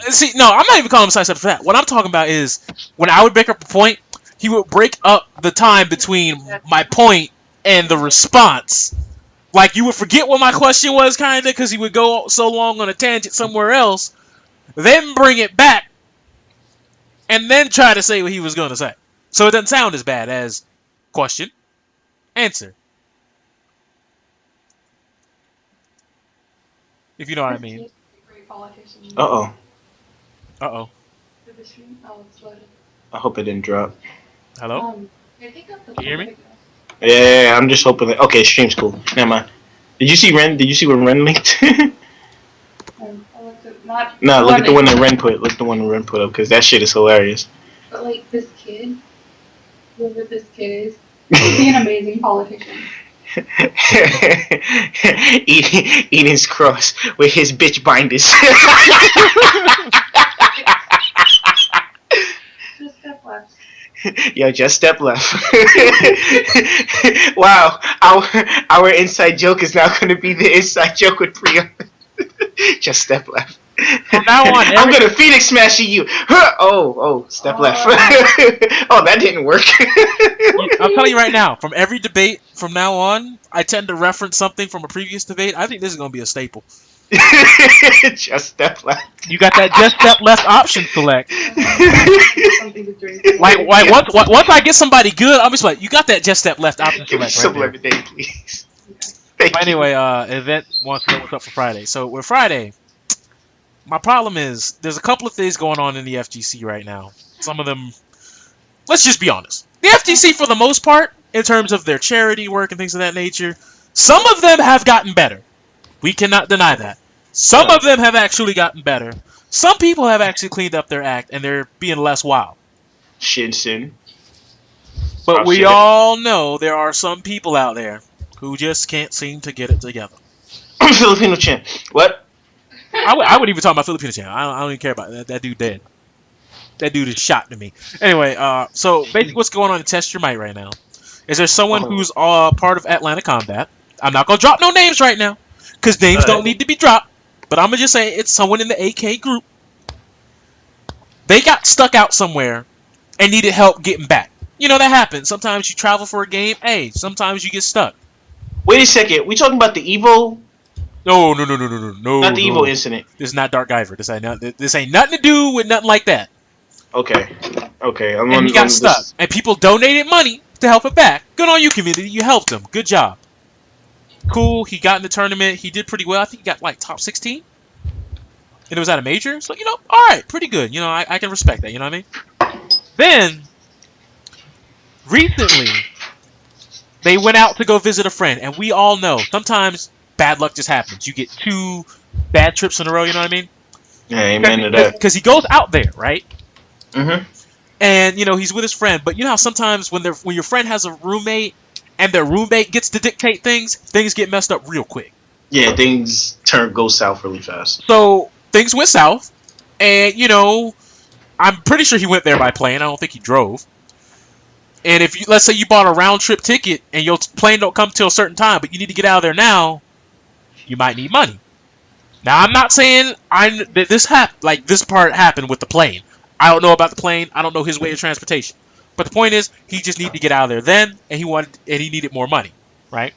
See, no, I'm not even calling him a sidestepper for that. What I'm talking about is when I would break up a point, he would break up the time between my point and the response. Like, you would forget what my question was, kind of, because he would go so long on a tangent somewhere else, then bring it back, and then try to say what he was going to say. So it doesn't sound as bad as question, answer. If you know what I mean. Uh-oh. Uh-oh. I hope it didn't drop. Hello? Can you hear me? Yeah, I'm just hoping that... Okay, stream's cool. Never mind. Did you see Ren? Did you see when Ren linked? No, look at the one that Ren put. Look at the one that Ren put up, because that shit is hilarious. But, like, this kid, whoever this kid is, he'd be an amazing politician. EdensCross with his bitch binders. Just step left. Yo, just step left. Wow, our inside joke is now going to be the inside joke with Preon. Just step left. From now on, I'm gonna Phoenix smash you. Oh, step left. Oh, that didn't work. I'll tell you right now, from every debate from now on, I tend to reference something from a previous debate. I think this is gonna be a staple. Just step left. You got that just step left option select. like once I get somebody good, I'm just like, you got that just step left option Give me select. some Right lemonade, please. But anyway, Event wants to know what's up for Friday. So with Friday, my problem is there's a couple of things going on in the FGC right now. Some of them, let's just be honest. The FGC, for the most part, in terms of their charity work and things of that nature, some of them have gotten better. We cannot deny that. Some of them have actually gotten better. Some people have actually cleaned up their act and they're being less wild. Shinsen. But we all know there are some people out there who just can't seem to get it together. Filipino champ. What? I would even talk about Filipino channel. I don't even care about that. That dude dead. That dude is shot to me. Anyway, so basically what's going on in Test Your Might right now is there someone who's part of Atlanta Combat. I'm not going to drop no names right now because names don't need to be dropped. But I'm going to just say it's someone in the AK group. They got stuck out somewhere and needed help getting back. You know, that happens. Sometimes you travel for a game. Hey, sometimes you get stuck. Wait a second. We talking about the Evo? No. Not the Evo incident. This is not Dark Iver. This ain't nothing to do with nothing like that. Okay. And he got stuck. And people donated money to help him back. Good on you, community. You helped him. Good job. Cool. He got in the tournament. He did pretty well. I think he got like top 16. And it was at a major. So, all right. Pretty good. I can respect that. You know what I mean? Then, recently, They went out to go visit a friend, and we all know sometimes bad luck just happens. You get 2 bad trips in a row. You know what I mean? Yeah, amen to that. Because he goes out there, right? Mm-hmm. And he's with his friend. But you know how sometimes when your friend has a roommate and their roommate gets to dictate things get messed up real quick. Yeah, things go south really fast. So things went south, and I'm pretty sure he went there by plane. I don't think he drove. And if let's say you bought a round trip ticket and your plane don't come till a certain time, but you need to get out of there now, you might need money. Now I'm not saying that this part happened with the plane. I don't know about the plane. I don't know his way of transportation. But the point is, he just needed to get out of there then, and he needed more money, right?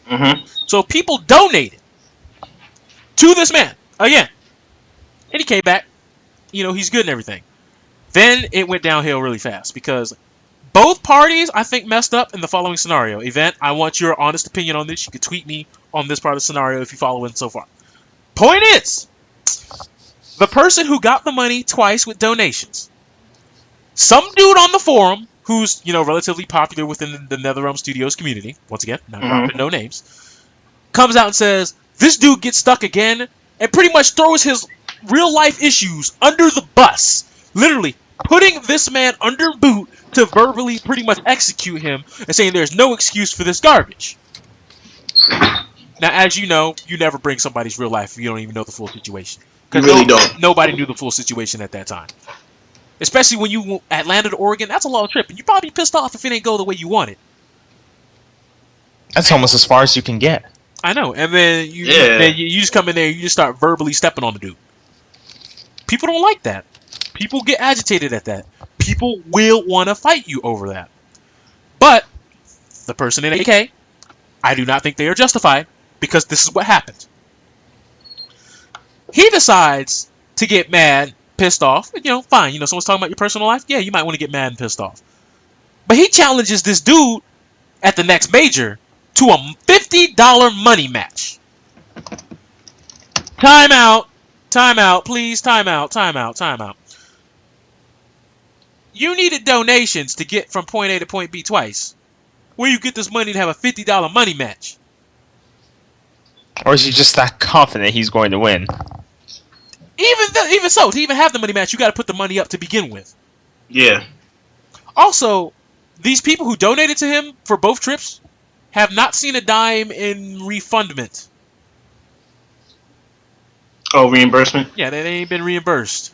Mm-hmm. So people donated to this man again, and he came back. He's good and everything. Then it went downhill really fast because both parties, I think, messed up in the following scenario. Event, I want your honest opinion on this. You can tweet me on this part of the scenario if you follow it so far. Point is, the person who got the money twice with donations, some dude on the forum who's, relatively popular within the NetherRealm Studios community, once again, not dropping no names, comes out and says, this dude gets stuck again, and pretty much throws his real-life issues under the bus. Literally, putting this man under boot to verbally pretty much execute him and saying there's no excuse for this garbage. Now, as you know, you never bring somebody's real life if you don't even know the full situation. You really don't. Nobody knew the full situation at that time. Especially when you Atlanta to Oregon, that's a long trip. And you're probably pissed off if it ain't go the way you want it. That's almost as far as you can get. I know. And then you just come in there and you just start verbally stepping on the dude. People don't like that. People get agitated at that. People will want to fight you over that. But the person in AK, I do not think they are justified because this is what happened. He decides to get mad, pissed off. Fine. Someone's talking about your personal life. Yeah, you might want to get mad and pissed off. But he challenges this dude at the next major to a $50 money match. Time out. Please, time out. You needed donations to get from point A to point B twice. Where you get this money to have a $50 money match? Or is he just that confident he's going to win? Even so, to even have the money match, you got to put the money up to begin with. Yeah. Also, these people who donated to him for both trips have not seen a dime in refundment. Oh, reimbursement? Yeah, they ain't been reimbursed.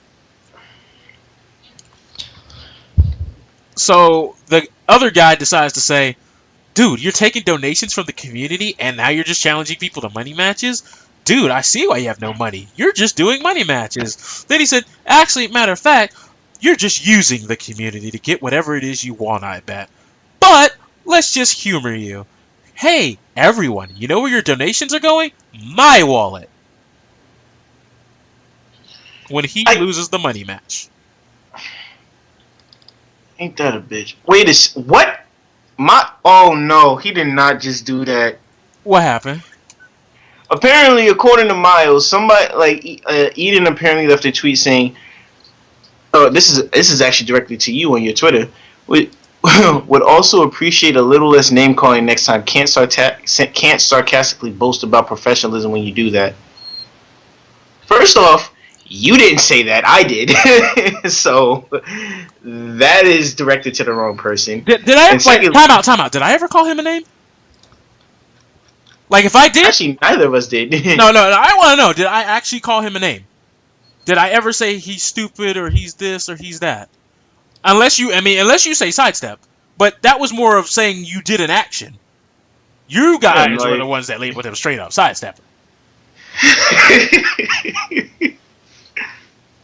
So the other guy decides to say, dude, you're taking donations from the community and now you're just challenging people to money matches? Dude, I see why you have no money. You're just doing money matches. Then he said, actually, matter of fact, you're just using the community to get whatever it is you want, I bet. But let's just humor you. Hey, everyone, you know where your donations are going? My wallet. When he loses the money match. Ain't that a bitch? Wait what? Oh no, he did not just do that. What happened? Apparently, according to Miles, somebody Eden apparently left a tweet saying, "Oh, this is actually directly to you on your Twitter. Would also appreciate a little less name calling next time. Can't sarcastically boast about professionalism when you do that." First off, you didn't say that. I did. So that is directed to the wrong person. Did I ever, time out. Did I ever call him a name? Like, if I did... Actually, neither of us did. No, I want to know. Did I actually call him a name? Did I ever say he's stupid or he's this or he's that? Unless you say sidestep. But that was more of saying you did an action. You guys were the ones that labeled him straight up sidestepper.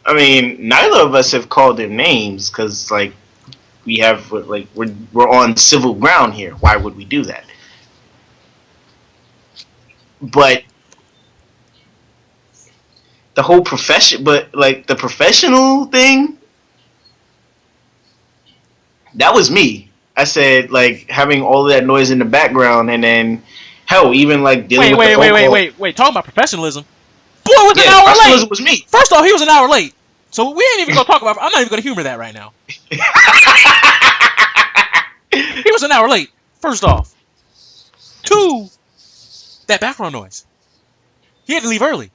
I mean, neither of us have called him names because, we're on civil ground here. Why would we do that? But the whole the professional thing, that was me. I said, having all of that noise in the background, and then, hell, even, dealing with the phone call. Wait. Talking about professionalism. Boy was an hour late. Professionalism was me. First off, he was an hour late. So we ain't even going to talk about... I'm not even going to humor that right now. He was an hour late, first off. Two, that background noise. He had to leave early.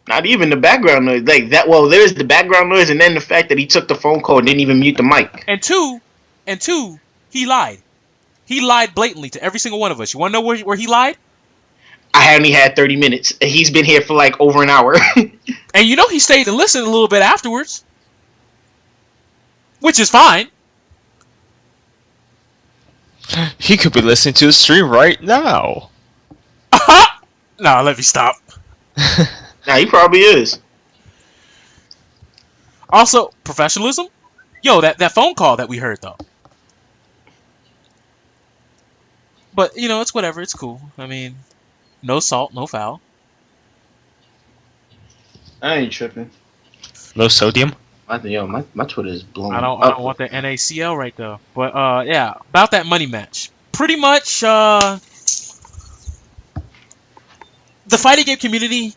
Not even the background noise like that. Well, there's the background noise, and then the fact that he took the phone call and didn't even mute the mic. And two, he lied. He lied blatantly to every single one of us. You want to know where he lied? I only had 30 minutes. He's been here for like over an hour. And you know he stayed and listened a little bit afterwards, which is fine. He could be listening to the stream right now. Nah, let me stop. Nah, he probably is. Also, professionalism. Yo, that phone call that we heard though. But you know, it's whatever. It's cool. I mean, no salt, no foul. I ain't tripping. Low sodium. My Twitter is blown. I don't want the NaCl right though. But yeah, about that money match. Pretty much the fighting game community,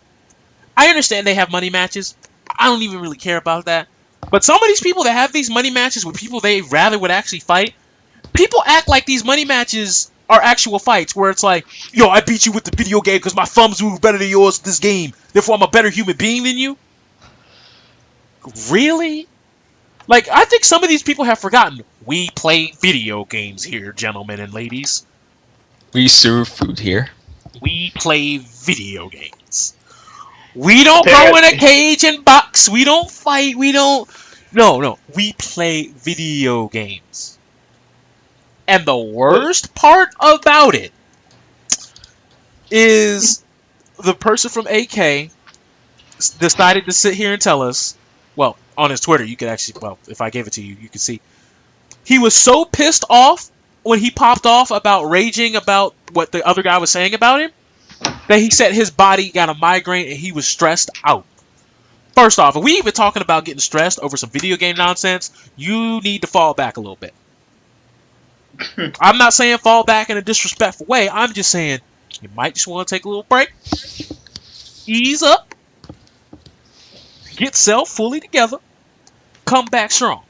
I understand they have money matches. I don't even really care about that. But some of these people that have these money matches with people they rather would actually fight, people act like these money matches are actual fights where it's like, yo, I beat you with the video game because my thumbs move better than yours in this game. Therefore, I'm a better human being than you. Really? Like, I think some of these people have forgotten. We play video games here, gentlemen and ladies. We serve food here. We play video games. We don't go in a cage and box. We don't fight. We don't... No. We play video games. And the worst part about it is the person from AK decided to sit here and tell us, well, on his Twitter, you could actually, well, if I gave it to you, you could see. He was so pissed off when he popped off about raging about what the other guy was saying about him that he said his body got a migraine and he was stressed out. First off, if we even talking about getting stressed over some video game nonsense, you need to fall back a little bit. I'm not saying fall back in a disrespectful way. I'm just saying you might just want to take a little break, ease up, get self fully together, come back strong.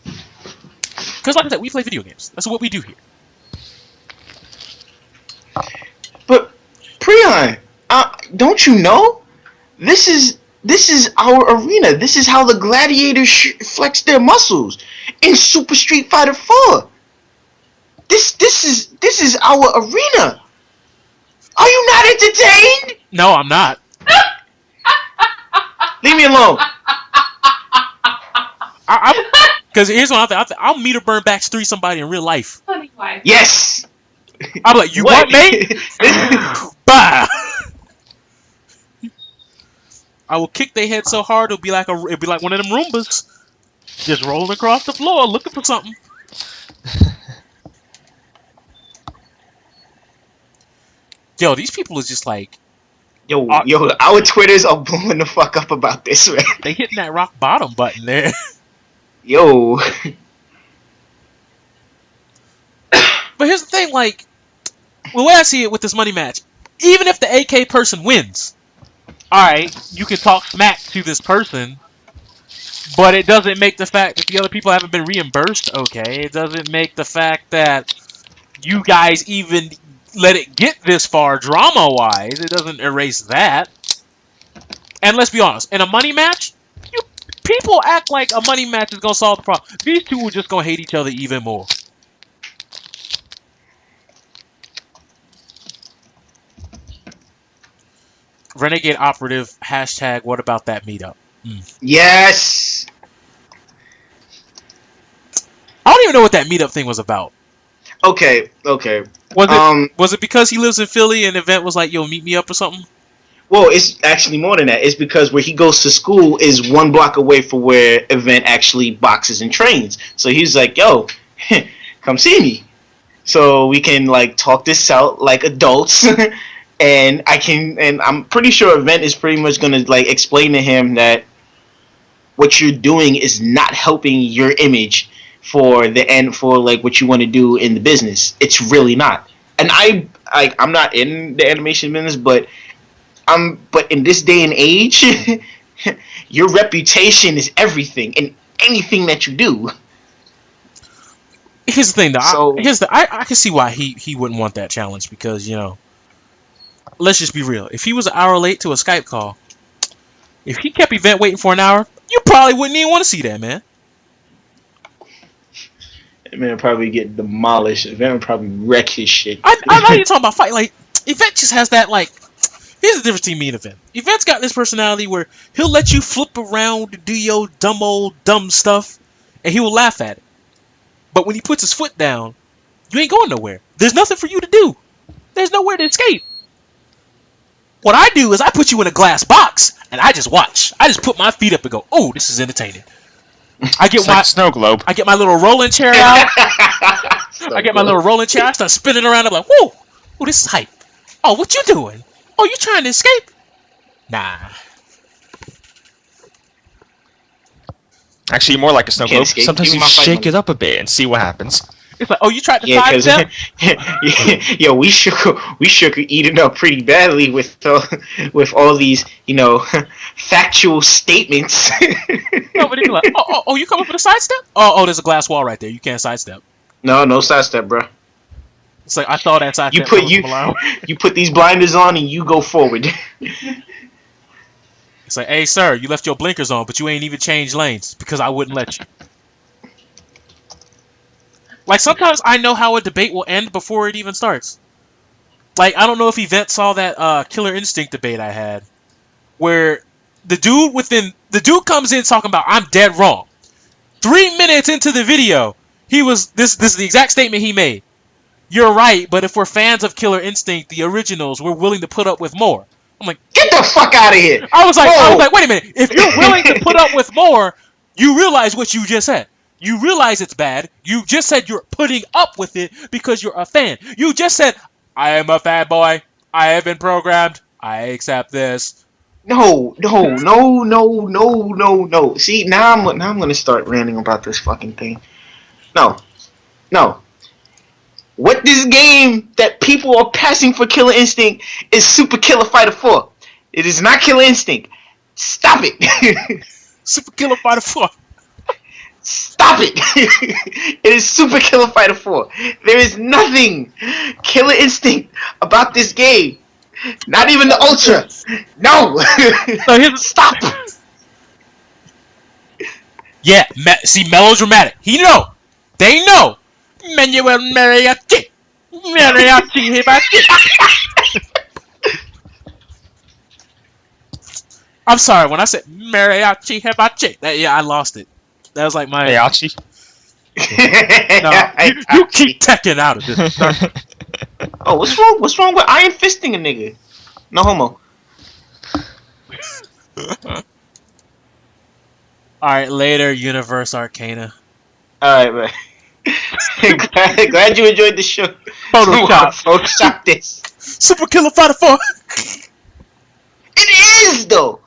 Because like I said, we play video games. That's what we do here. But Preon, don't you know? This is our arena. This is how the gladiators flex their muscles in Super Street Fighter 4. This is our arena. Are you not entertained? No, I'm not. Leave me alone. Because here's what I think. I'll meter burn back 3 somebody in real life. Funny wife. Yes. I'm like, you what, mate? Bah! I will kick their head so hard it'll be like one of them Roombas, just rolling across the floor looking for something. Yo, these people is just like, yo, our Twitters are blowing the fuck up about this, man. They hitting that rock bottom button there. Yo. But here's the thing, like, the way I see it with this money match, even if the AK person wins, alright, you can talk smack to this person, but it doesn't make the fact that the other people haven't been reimbursed okay. It doesn't make the fact that you guys even let it get this far drama-wise. It doesn't erase that. And let's be honest, in a money match, people act like a money match is going to solve the problem. These two are just going to hate each other even more. Renegade Operative, hashtag, what about that meetup? Yes! I don't even know what that meetup thing was about. Okay. Was it because he lives in Philly and the event was like, yo, meet me up or something? Well, it's actually more than that. It's because where he goes to school is 1 block away from where Event actually boxes and trains. So he's like, yo, come see me. So we can, like, talk this out like adults. And I'm pretty sure Event is pretty much going to, like, explain to him that what you're doing is not helping your image for the end, for, like, what you want to do in the business. It's really not. And I'm not in the animation business, but in this day and age, your reputation is everything in anything that you do. Here's the thing, though. So I can see why he wouldn't want that challenge because let's just be real. If he was an hour late to a Skype call, if he kept Event waiting for an hour, you probably wouldn't even want to see that, man. that man would probably get demolished. Event would probably wreck his shit. I know you're talking about fight. Like, Event just has that, like, here's the difference between me and Event. Event's got this personality where he'll let you flip around and do your dumb stuff, and he will laugh at it. But when he puts his foot down, you ain't going nowhere. There's nothing for you to do. There's nowhere to escape. What I do is I put you in a glass box, and I just watch. I just put my feet up and go, oh, this is entertaining. I get It's like snow globe. I get my little rolling chair out. I get my little rolling chair. I start spinning around. I'm like, whoa, this is hype. Oh, what you doing? Oh, you trying to escape? Nah. Actually, more like a snow Can't globe. escape. Sometimes Give me you my fight shake money. it up a bit and see what happens. It's like, oh, you tried to Yeah, sidestep? yo, we shook eating up pretty badly with all these factual statements. No, but he'd be like, oh, you coming for the sidestep? Oh, there's a glass wall right there. You can't sidestep. No sidestep, bro. It's like I thought that sidestep. You put these blinders on and you go forward. It's like, hey, sir, you left your blinkers on, but you ain't even changed lanes because I wouldn't let you. Like, sometimes I know how a debate will end before it even starts. Like, I don't know if Yvette saw that Killer Instinct debate I had, where the dude comes in talking about I'm dead wrong. 3 minutes into the video, this is the exact statement he made. You're right, but if we're fans of Killer Instinct, the originals, we're willing to put up with more. I'm like, get the fuck out of here! I was like, wait a minute. If you're willing to put up with more, you realize what you just said. You realize it's bad. You just said you're putting up with it because you're a fan. You just said, I am a fanboy. I have been programmed. I accept this. No. See, now I'm gonna start ranting about this fucking thing. No. What this game that people are passing for Killer Instinct is Super Killer Fighter 4. It is not Killer Instinct. Stop it. Super Killer Fighter 4. Stop it. It is Super Killer Fighter 4. There is nothing Killer Instinct about this game. Not even the Ultra. No. Stop. Yeah, see, melodramatic. They know. Manuel Mariachi. Mariachi Hibachi. I'm sorry, when I said Mariachi Hibachi, I lost it. That was like my... Mariachi? No, you keep teching out of this. Oh, what's wrong? What's wrong with iron fisting a nigga? No homo. Alright, later, Universe Arcana. Alright, man. Glad you enjoyed the show. Photoshop this. Super Killer Fighter 4. It is though.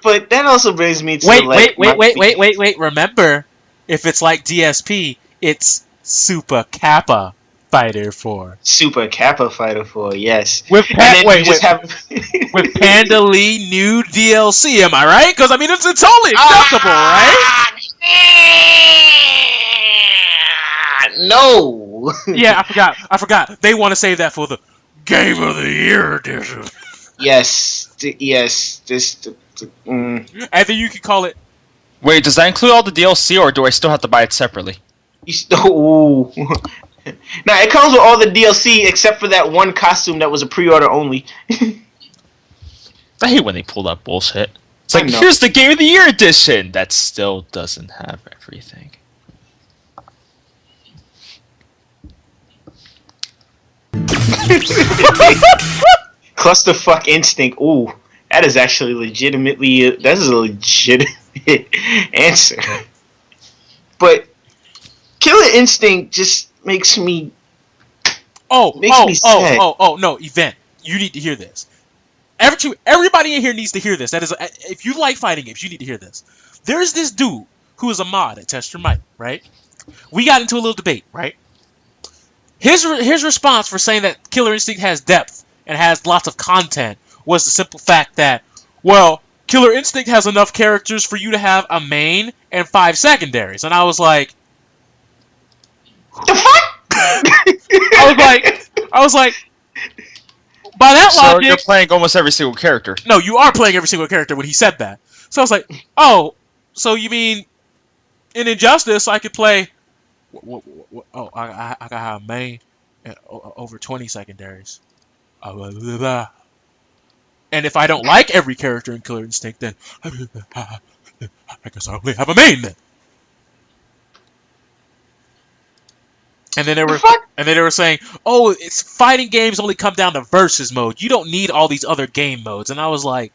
But that also brings me to wait. Remember, if it's like DSP, it's Super Kappa Fighter 4. Super Kappa Fighter 4, yes. With with Panda Lee new DLC, am I right? Because I mean, it's totally acceptable, right? No. Yeah, I forgot. They want to save that for the Game of the Year edition. Yes. And then you can call it. Wait, does that include all the DLC, or do I still have to buy it separately? Now it comes with all the DLC except for that one costume that was a pre-order only. I hate when they pull that bullshit. It's like, here's the Game of the Year edition! That still doesn't have everything. Clusterfuck Instinct. Ooh, that is actually legitimately. That is a legitimate answer. But Killer Instinct just makes me. Me sad. No, Event. You need to hear this. Everybody in here needs to hear this. That is, if you like fighting games, you need to hear this. There's this dude who is a mod at Test Your Mic, right? We got into a little debate, right? His response for saying that Killer Instinct has depth and has lots of content was the simple fact that, well, Killer Instinct has enough characters for you to have a main and 5 secondaries. And I was like, The fuck? I was like, by that So logic, you're playing almost every single character. no, you are playing every single character when he said that. So I was like, oh, so you mean in Injustice I could play? Oh, I got have a main and over 20 secondaries. And if I don't like every character in Killer Instinct, then I guess I only have a main then. And then they were saying, "Oh, it's fighting games only come down to versus mode. You don't need all these other game modes." And I was like,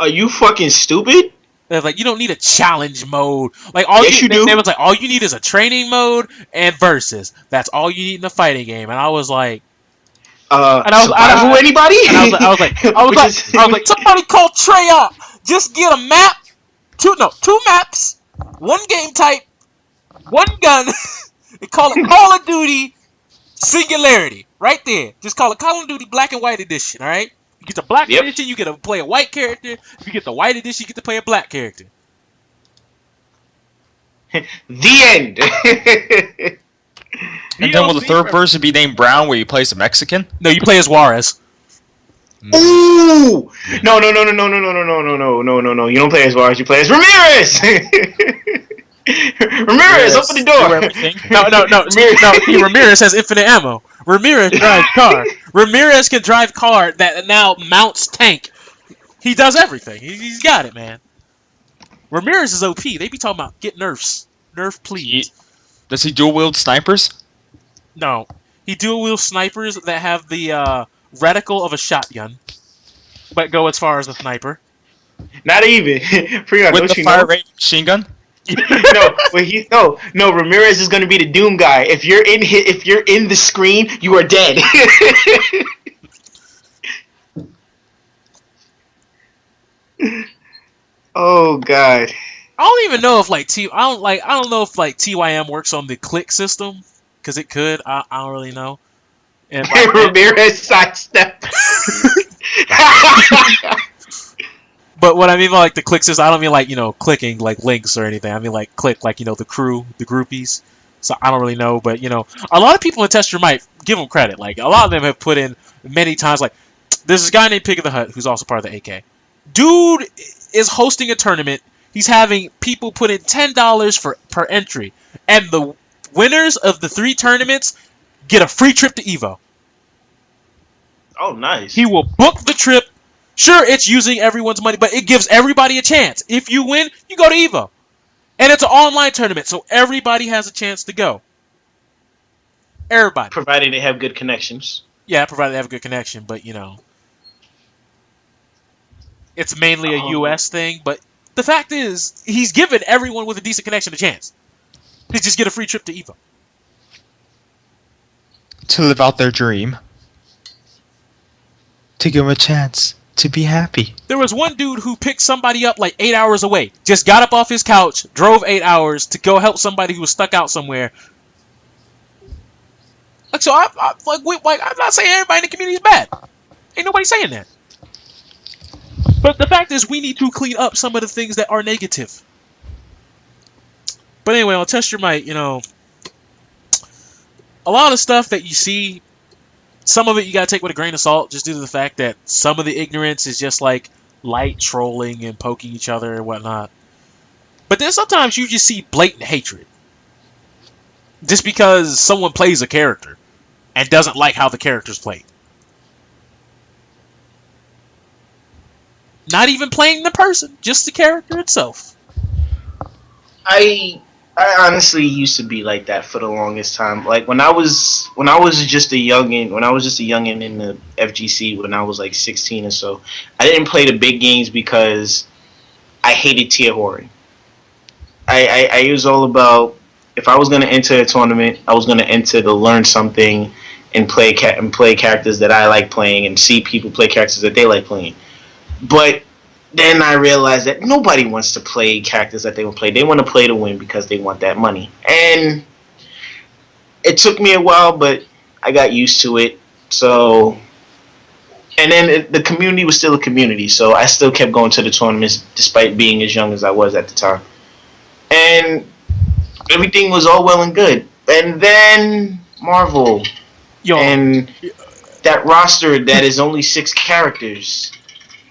"Are you fucking stupid?" They're like, "You don't need a challenge mode. Like yes, you do." They was like, "All you need is a training mode and versus. That's all you need in a fighting game." And I was like, "Survival anybody?" And I was like, "Somebody call Trey up. Just get a map, two maps, one game type, one gun." They call it Call of Duty Singularity. Right there. Just call it Call of Duty Black and White Edition, alright? You get the black edition, you get to play a white character. If you get the white edition, you get to play a black character. The end. And then will the third person be named Brown where you play as a Mexican? No, you play as Juarez. Ooh! No. You don't play as Juarez, you play as Ramirez! Ramirez, open the door. No. See, Ramirez has infinite ammo. Ramirez drives car. Ramirez can drive car that now mounts tank. He does everything. He's got it, man. Ramirez is OP. They be talking about get nerfs. Nerf, please. Does he dual wield snipers? No. He dual wield snipers that have the reticle of a shotgun, but go as far as a sniper. Not even. Preon, with the fire rate machine gun? No. Ramirez is going to be the Doom guy. If you're in the screen, you are dead. Oh god. I don't even know if I don't know if TYM works on the click system, because it could. I don't really know. And Ramirez sidestep. But what I mean by like the clicks is, I don't mean like, clicking like links or anything. I mean like click like, the crew, the groupies. So I don't really know, but a lot of people in Tester might give them credit. Like a lot of them have put in many times. Like there's this guy named Pig of the Hut who's also part of the AK. Dude is hosting a tournament. He's having people put in $10 per entry, and the winners of the 3 tournaments get a free trip to Evo. Oh, nice. He will book the trip. Sure, it's using everyone's money, but it gives everybody a chance. If you win, you go to Evo. And it's an online tournament, so everybody has a chance to go. Everybody. Provided they have good connections. Yeah, provided they have a good connection, but, it's mainly a US thing, but the fact is, he's given everyone with a decent connection a chance. They just get a free trip to Evo. To live out their dream. To give them a chance to be happy. There was one dude who picked somebody up like 8 hours away. Just got up off his couch, drove 8 hours to go help somebody who was stuck out somewhere. Like, so I'm not saying everybody in the community is bad. Ain't nobody saying that. But the fact is, we need to clean up some of the things that are negative. But anyway, on Test Your Might, a lot of stuff that you see, some of it you gotta take with a grain of salt, just due to the fact that some of the ignorance is just like light trolling and poking each other and whatnot. But then sometimes you just see blatant hatred. Just because someone plays a character and doesn't like how the character's played. Not even playing the person, just the character itself. I honestly used to be like that for the longest time. Like when I was just a youngin in the FGC when I was like 16 or so, I didn't play the big games because I hated tier whoring. I was all about, if I was gonna enter a tournament, I was gonna enter to learn something and play characters that I like playing and see people play characters that they like playing. But then I realized that nobody wants to play characters that they want to play. They want to play to win because they want that money. And it took me a while, but I got used to it. So, and then the community was still a community, so I still kept going to the tournaments despite being as young as I was at the time. And everything was all well and good. and then Marvel. Yo, and that roster that is only 6 characters.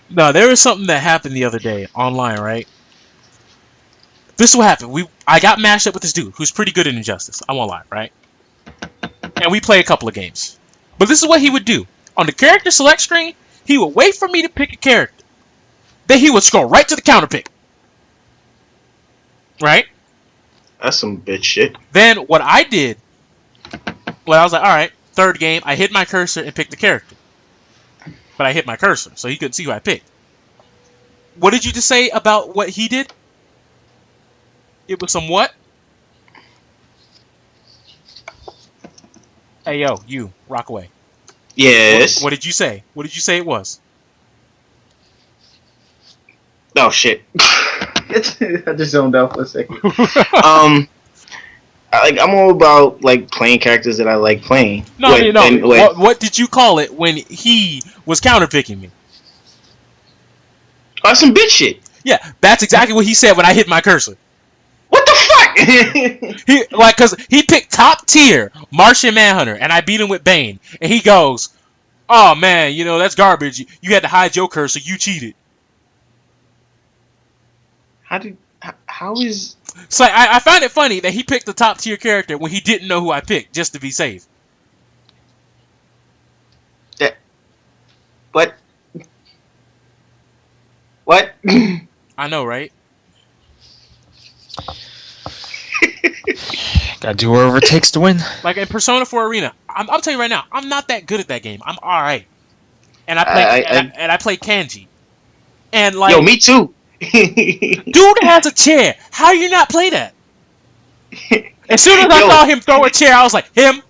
No, there was something that happened the other day online, right? This is what happened. I got matched up with this dude who's pretty good in Injustice. I won't lie, right? And we play a couple of games. But this is what he would do. On the character select screen, he would wait for me to pick a character. Then he would scroll right to the counter pick. Right? That's some bitch shit. Then what I did, I was like, alright, third game, I hit my cursor and picked the character. But I hit my cursor, so he couldn't see who I picked. What did you just say about what he did? It was some what? Hey, yo, you, Rockaway. Yes. What did you say? What did you say it was? Oh, shit. I just zoned out for a second. I'm all about like playing characters that I like playing. No, what did you call it when he was counterpicking me? Oh, some bitch shit. Yeah, that's exactly what he said when I hit my cursor. What the fuck? Cause he picked top tier Martian Manhunter, and I beat him with Bane, and he goes, "Oh man, that's garbage. You had to hide your cursor. You cheated." How is? So I find it funny that he picked the top tier character when he didn't know who I picked, just to be safe. What? I know, right? Gotta do whatever it takes to win. Like in Persona 4 Arena, I'll tell you right now, I'm not that good at that game. I'm alright. And I play kanji. And like, yo, me too. Dude has a chair. How you not play that? As soon as I saw him throw a chair, I was like, him.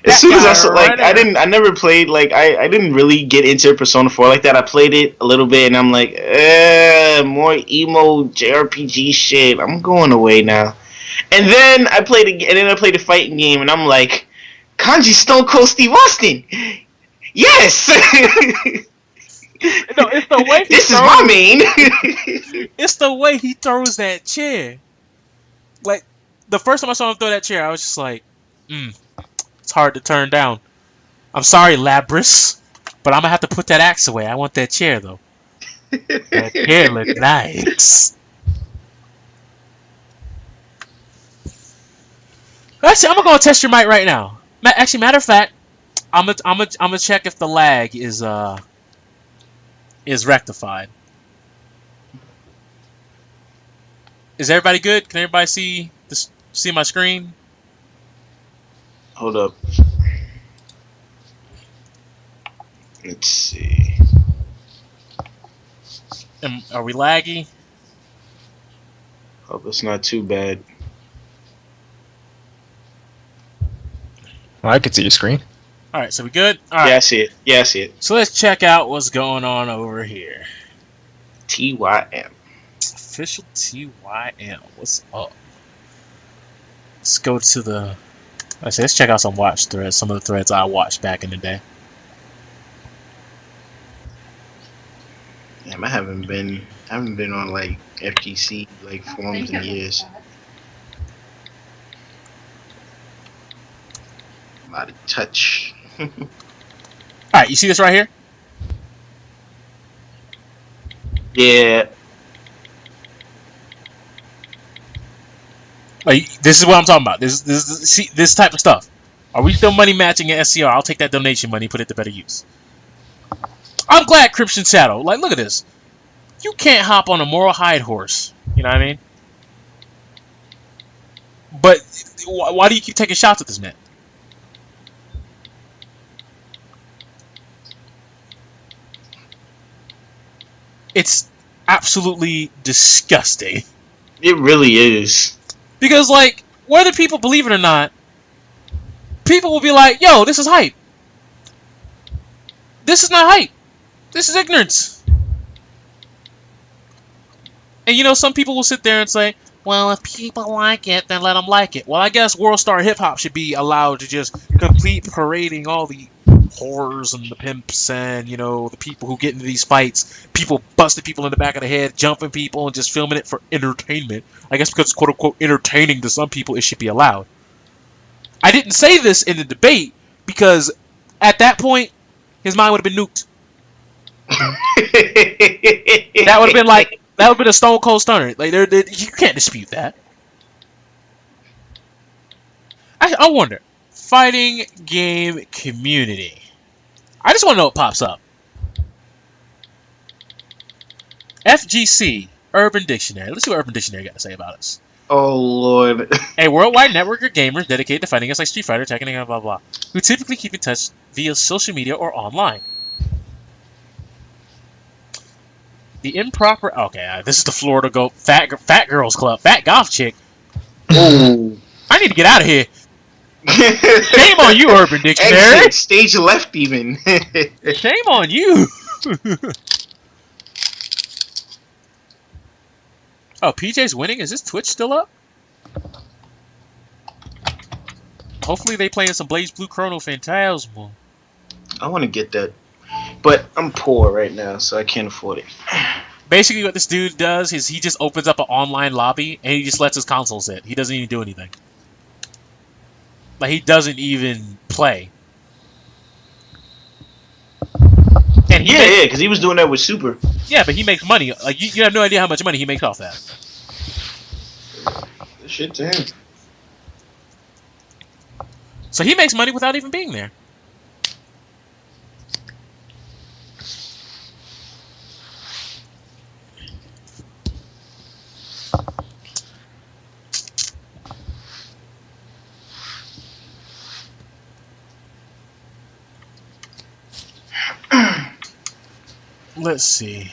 As soon as I saw, I never played, I didn't really get into Persona 4 like that. I played it a little bit, and I'm like, more emo JRPG shit. I'm going away now. And then I played the fighting game, and I'm like, Kanji Stone Cold Steve Austin. Yes. No, it's the way this is my main. It's the way he throws that chair. Like, the first time I saw him throw that chair, I was just like, it's hard to turn down. I'm sorry, Labris, but I'm gonna have to put that axe away. I want that chair, though. That chair looks nice. Actually, I'm gonna go test your mic right now. Actually, matter of fact, I'm gonna check if the lag is rectified. Is everybody good? Can everybody see my screen? Hold up. Let's see. Are we laggy? Hope it's not too bad. Well, I can see your screen. All right, so we good? All right. Yeah, I see it. So let's check out what's going on over here. TYM. Official TYM. What's up? Let's go to the... Let's check out some watch threads. Some of the threads I watched back in the day. Damn, I haven't been on like FGC forums in years. I'm out of touch. Alright, you see this right here? Yeah. Like, this is what I'm talking about. This type of stuff. Are we still money matching at SCR? I'll take that donation money and put it to better use. I'm glad Crimson Shadow. Like, look at this. You can't hop on a moral hide horse. You know what I mean? But why do you keep taking shots at this man? It's absolutely disgusting. It really is. Because, like, whether people believe it or not, people will be like, yo, this is hype. This is not hype. This is ignorance. And, some people will sit there and say, well, if people like it, then let them like it. Well, I guess World Star Hip Hop should be allowed to just complete parading all the whores and the pimps and, you know, the people who get into these fights, people busting people in the back of the head, jumping people, and just filming it for entertainment. I guess because it's quote-unquote entertaining to some people, it should be allowed. I didn't say this in the debate because at that point, his mind would have been nuked. That would have been a stone cold stunner. Like, you can't dispute that. I wonder, fighting game community. I just want to know what pops up. FGC, Urban Dictionary. Let's see what Urban Dictionary got to say about us. Oh, Lord. A worldwide network of gamers dedicated to fighting games like Street Fighter, Tekken, and blah, blah, who typically keep in touch via social media or online. The improper... Okay, this is the Florida Fat Girls Club. Fat Golf Chick. Ooh. I need to get out of here. Shame on you, Urban Dictionary. Exit, stage left, even. Shame on you. Oh, PJ's winning? Is this Twitch still up? Hopefully they playing some Blaze Blue Chrono Phantasmal. I want to get that. But I'm poor right now, so I can't afford it. Basically what this dude does is he just opens up an online lobby and he just lets his console sit. He doesn't even do anything. Like, he doesn't even play. And yeah, because he was doing that with Super. Yeah, but he makes money. Like, you have no idea how much money he makes off that. Shit to him. So he makes money without even being there. Let's see.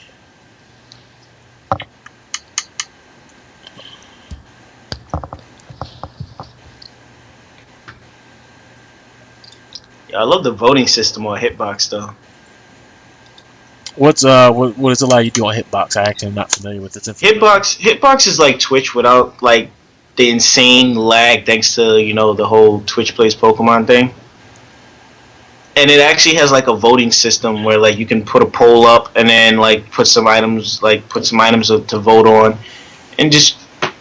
Yeah, I love the voting system on Hitbox though. What does it allow you to do on Hitbox? I actually am not familiar with it. Hitbox is like Twitch without like the insane lag thanks to, you know, the whole Twitch plays Pokemon thing. And it actually has like a voting system where like you can put a poll up and then like put some items to vote on, and just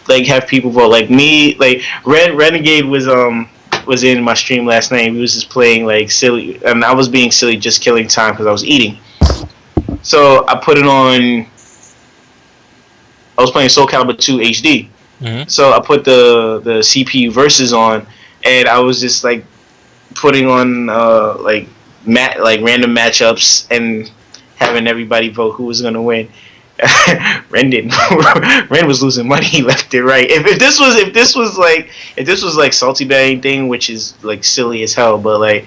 like have people vote. Like me, like Renegade was in my stream last night. He was just playing like silly, and I was being silly, just killing time because I was eating. So I put it on. I was playing Soul Calibur 2 HD. Mm-hmm. So I put the CPU versus on, and I was just like putting on like random matchups and having everybody vote who was gonna win. Ren didn't. Ren was losing money left and right. If this was like Salty Bang thing, which is like silly as hell, but like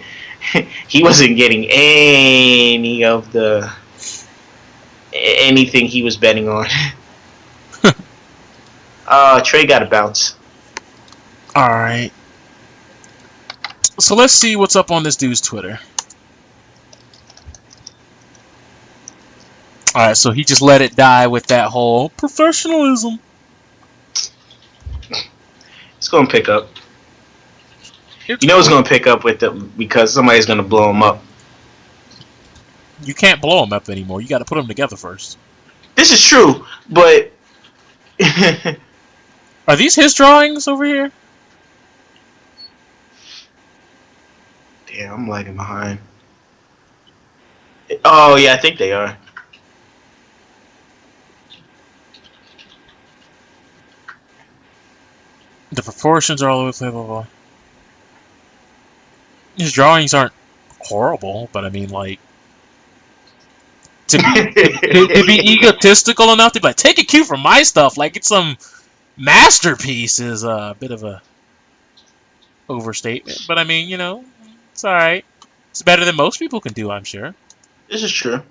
he wasn't getting any of anything he was betting on. Trey got a bounce. All right. So let's see what's up on this dude's Twitter. Alright, so he just let it die with that whole professionalism. It's gonna pick up. You know it's gonna pick up with because somebody's gonna blow him up. You can't blow him up anymore. You gotta put them together first. This is true, but... Are these his drawings over here? Damn, I'm lagging behind. Oh, yeah, I think they are. The proportions are all over the place, blah, blah. His drawings aren't horrible, but I mean, like, to be egotistical enough to be like, take a cue from my stuff like it's some masterpiece is a bit of a overstatement. But I mean, you know, it's alright. It's better than most people can do, I'm sure. This is true.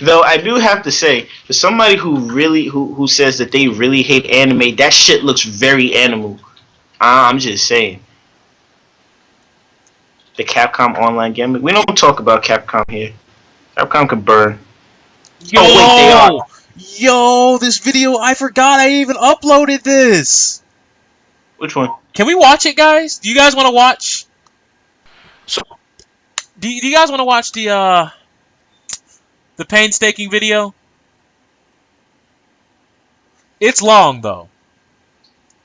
Though I do have to say, for somebody who says that they really hate anime, that shit looks very animal. I'm just saying. The Capcom online gimmick. We don't talk about Capcom here. Capcom can burn. Yo! Oh, wait, they are. Yo, this video, I forgot I even uploaded this. Which one? Can we watch it, guys? Do you guys want to watch? So, Do you guys want to watch the painstaking video? It's long though.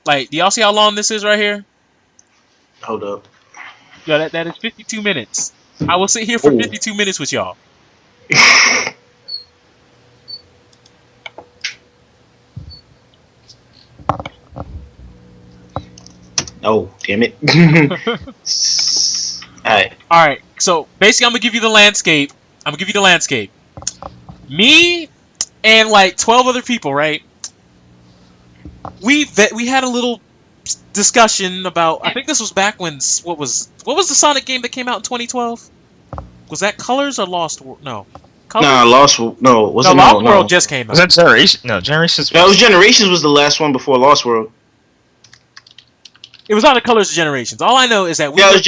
Like, do y'all see how long this is right here? Hold up. Yeah, that is 52 minutes. I will sit here for 52 minutes with y'all. Oh, damn it. Alright. Alright, so basically I'm gonna give you the landscape. Me and like 12 other people, right? We had a little discussion about, I think this was back when, what was the Sonic game that came out in 2012? Was that Colors or Lost World? No. Colors? Nah, Lost World just came out. Was that Generation? No, Generations. That was Generations was the last one before Lost World. It was either Colors or Generations. All I know is that it was Generations.